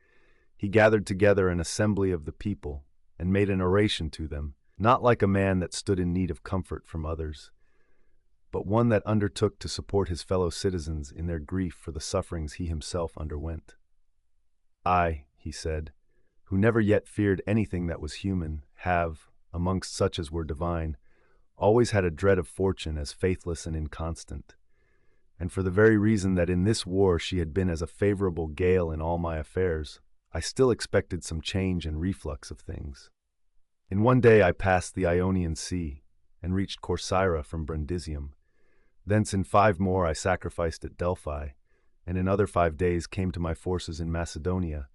he gathered together an assembly of the people, and made an oration to them, not like a man that stood in need of comfort from others, but one that undertook to support his fellow citizens in their grief for the sufferings he himself underwent. I, he said, who never yet feared anything that was human, have, amongst such as were divine, always had a dread of fortune as faithless and inconstant. And for the very reason that in this war she had been as a favorable gale in all my affairs, I still expected some change and reflux of things. In one day I passed the Ionian Sea, and reached Corcyra from Brundisium. Thence in 5 more I sacrificed at Delphi, and in other 5 days came to my forces in Macedonia,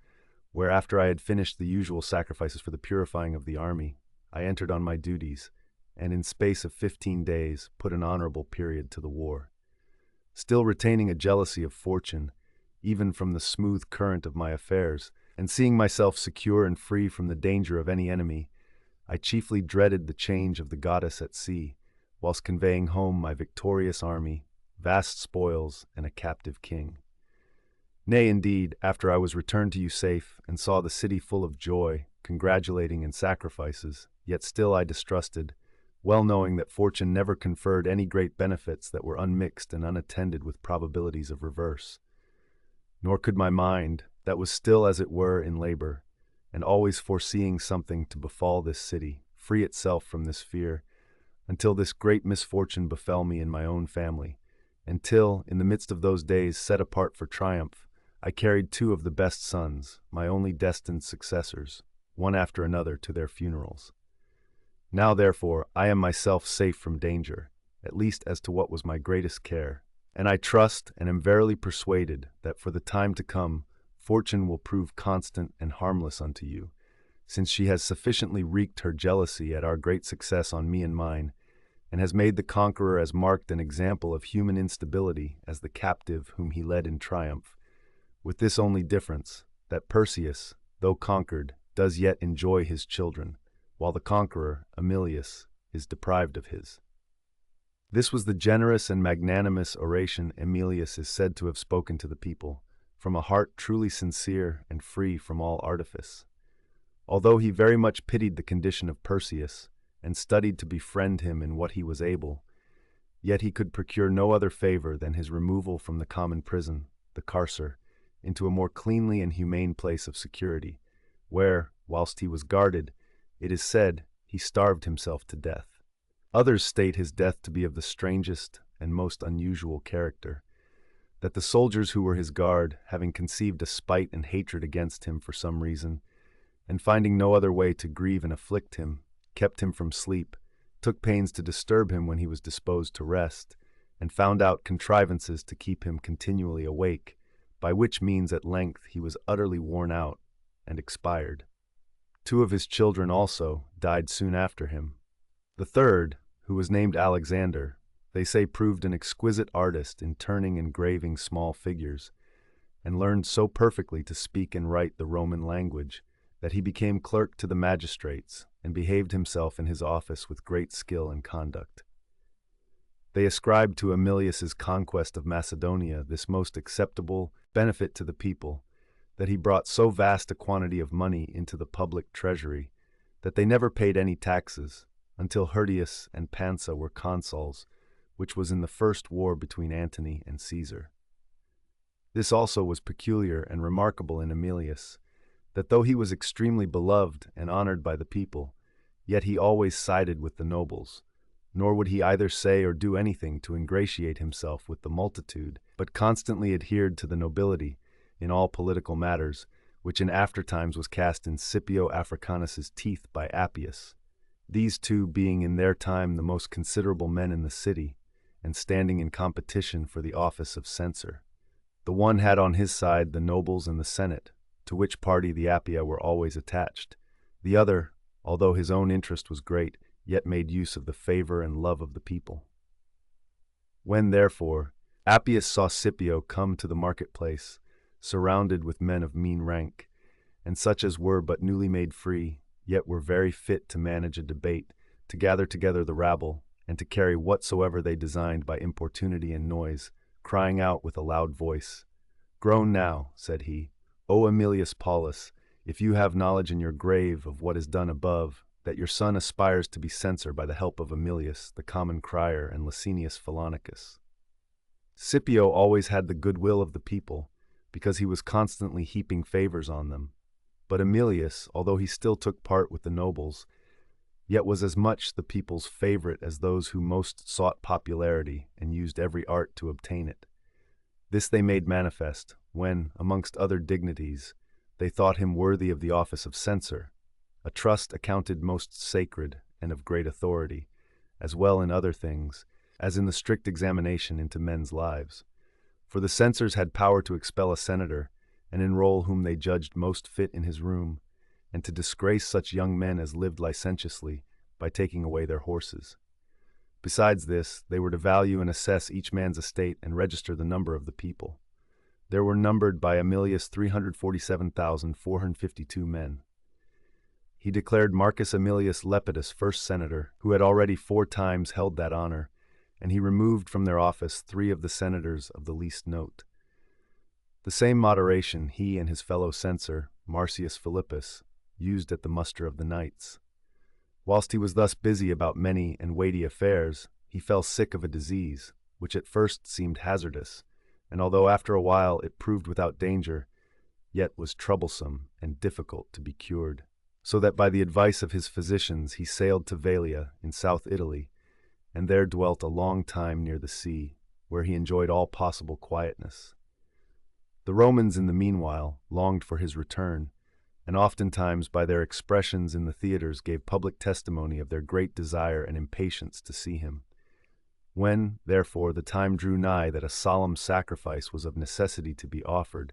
where after I had finished the usual sacrifices for the purifying of the army, I entered on my duties, and in space of 15 days put an honorable period to the war. Still retaining a jealousy of fortune, even from the smooth current of my affairs, and seeing myself secure and free from the danger of any enemy, I chiefly dreaded the change of the goddess at sea, whilst conveying home my victorious army, vast spoils, and a captive king. Nay, indeed, after I was returned to you safe, and saw the city full of joy, congratulating and sacrifices, yet still I distrusted, well knowing that fortune never conferred any great benefits that were unmixed and unattended with probabilities of reverse. Nor could my mind, that was still as it were in labor, and always foreseeing something to befall this city, free itself from this fear, until this great misfortune befell me in my own family, until, in the midst of those days set apart for triumph, I carried 2 of the best sons, my only destined successors, one after another to their funerals. Now, therefore, I am myself safe from danger, at least as to what was my greatest care, and I trust and am verily persuaded that for the time to come fortune will prove constant and harmless unto you, since she has sufficiently wreaked her jealousy at our great success on me and mine, and has made the conqueror as marked an example of human instability as the captive whom he led in triumph, with this only difference, that Perseus, though conquered, does yet enjoy his children, while the conqueror, Aemilius, is deprived of his. This was the generous and magnanimous oration Aemilius is said to have spoken to the people, from a heart truly sincere and free from all artifice. Although he very much pitied the condition of Perseus, and studied to befriend him in what he was able, yet he could procure no other favor than his removal from the common prison, the carcer, into a more cleanly and humane place of security, where, whilst he was guarded, it is said, he starved himself to death. Others state his death to be of the strangest and most unusual character, that the soldiers who were his guard, having conceived a spite and hatred against him for some reason, and finding no other way to grieve and afflict him, kept him from sleep, took pains to disturb him when he was disposed to rest, and found out contrivances to keep him continually awake, by which means at length he was utterly worn out and expired. 2 of his children also died soon after him. The third, who was named Alexander, they say proved an exquisite artist in turning and graving small figures, and learned so perfectly to speak and write the Roman language, that he became clerk to the magistrates, and behaved himself in his office with great skill and conduct. They ascribed to Aemilius's conquest of Macedonia this most acceptable benefit to the people, that he brought so vast a quantity of money into the public treasury, that they never paid any taxes, until Hirtius and Pansa were consuls, which was in the first war between Antony and Caesar. This also was peculiar and remarkable in Aemilius, that though he was extremely beloved and honored by the people, yet he always sided with the nobles, nor would he either say or do anything to ingratiate himself with the multitude, but constantly adhered to the nobility in all political matters, which in after times was cast in Scipio Africanus's teeth by Appius, these 2 being in their time the most considerable men in the city, and standing in competition for the office of censor. The one had on his side the nobles and the Senate, to which party the Appii were always attached. The other, although his own interest was great, yet made use of the favor and love of the people. When, therefore, Appius saw Scipio come to the marketplace, surrounded with men of mean rank, and such as were but newly made free, yet were very fit to manage a debate, to gather together the rabble, and to carry whatsoever they designed by importunity and noise, crying out with a loud voice, "Groan now," said he, "O Aemilius Paulus, if you have knowledge in your grave of what is done above, that your son aspires to be censor by the help of Aemilius, the common crier, and Licinius Philonicus. Scipio always had the goodwill of the people, because he was constantly heaping favors on them. But Aemilius, although he still took part with the nobles, yet was as much the people's favorite as those who most sought popularity and used every art to obtain it. This they made manifest when, amongst other dignities, they thought him worthy of the office of censor, a trust accounted most sacred and of great authority, as well in other things as in the strict examination into men's lives. For the censors had power to expel a senator and enroll whom they judged most fit in his room, and to disgrace such young men as lived licentiously by taking away their horses. Besides this, they were to value and assess each man's estate and register the number of the people. There were numbered by Aemilius 347,452 men. He declared Marcus Aemilius Lepidus first senator, who had already 4 times held that honor, and he removed from their office 3 of the senators of the least note. The same moderation he and his fellow censor, Marcius Philippus, used at the muster of the knights. Whilst he was thus busy about many and weighty affairs, he fell sick of a disease, which at first seemed hazardous, and although after a while it proved without danger, yet was troublesome and difficult to be cured. So that by the advice of his physicians he sailed to Velia in South Italy, and there dwelt a long time near the sea, where he enjoyed all possible quietness. The Romans in the meanwhile longed for his return, and oftentimes by their expressions in the theaters gave public testimony of their great desire and impatience to see him. When, therefore, the time drew nigh that a solemn sacrifice was of necessity to be offered,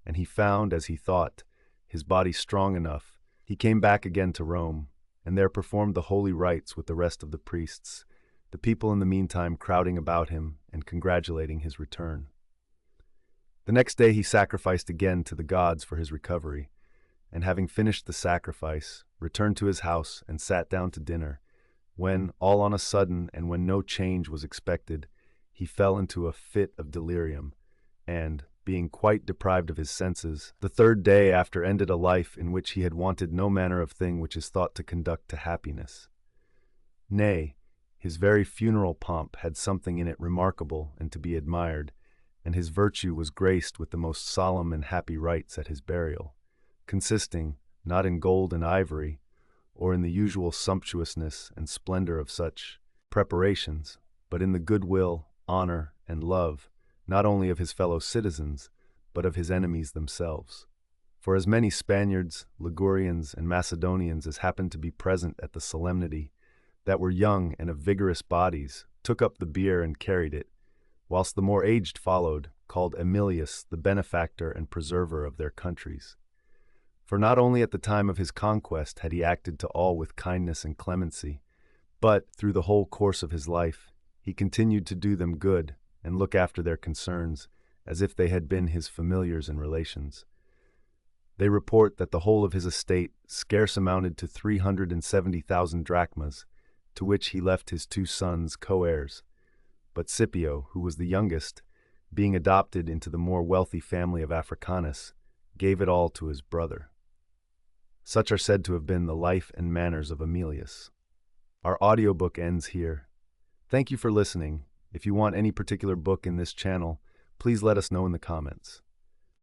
and he found, as he thought, his body strong enough, he came back again to Rome, and there performed the holy rites with the rest of the priests, the people in the meantime crowding about him and congratulating his return. The next day he sacrificed again to the gods for his recovery, and having finished the sacrifice, returned to his house and sat down to dinner, when, all on a sudden and when no change was expected, he fell into a fit of delirium, and, being quite deprived of his senses, the 3rd day after ended a life in which he had wanted no manner of thing which is thought to conduct to happiness. Nay, his very funeral pomp had something in it remarkable and to be admired, and his virtue was graced with the most solemn and happy rites at his burial, consisting, not in gold and ivory, or in the usual sumptuousness and splendor of such preparations, but in the goodwill, honor, and love, not only of his fellow citizens, but of his enemies themselves. For as many Spaniards, Ligurians, and Macedonians as happened to be present at the solemnity, that were young and of vigorous bodies, took up the bier and carried it, whilst the more aged followed, called Aemilius the benefactor and preserver of their countries. For not only at the time of his conquest had he acted to all with kindness and clemency, but, through the whole course of his life, he continued to do them good and look after their concerns, as if they had been his familiars and relations. They report that the whole of his estate scarce amounted to 370,000 drachmas, to which he left his 2 sons co-heirs. But Scipio, who was the youngest, being adopted into the more wealthy family of Africanus, gave it all to his brother. Such are said to have been the life and manners of Aemilius. Our audiobook ends here. Thank you for listening. If you want any particular book in this channel, please let us know in the comments.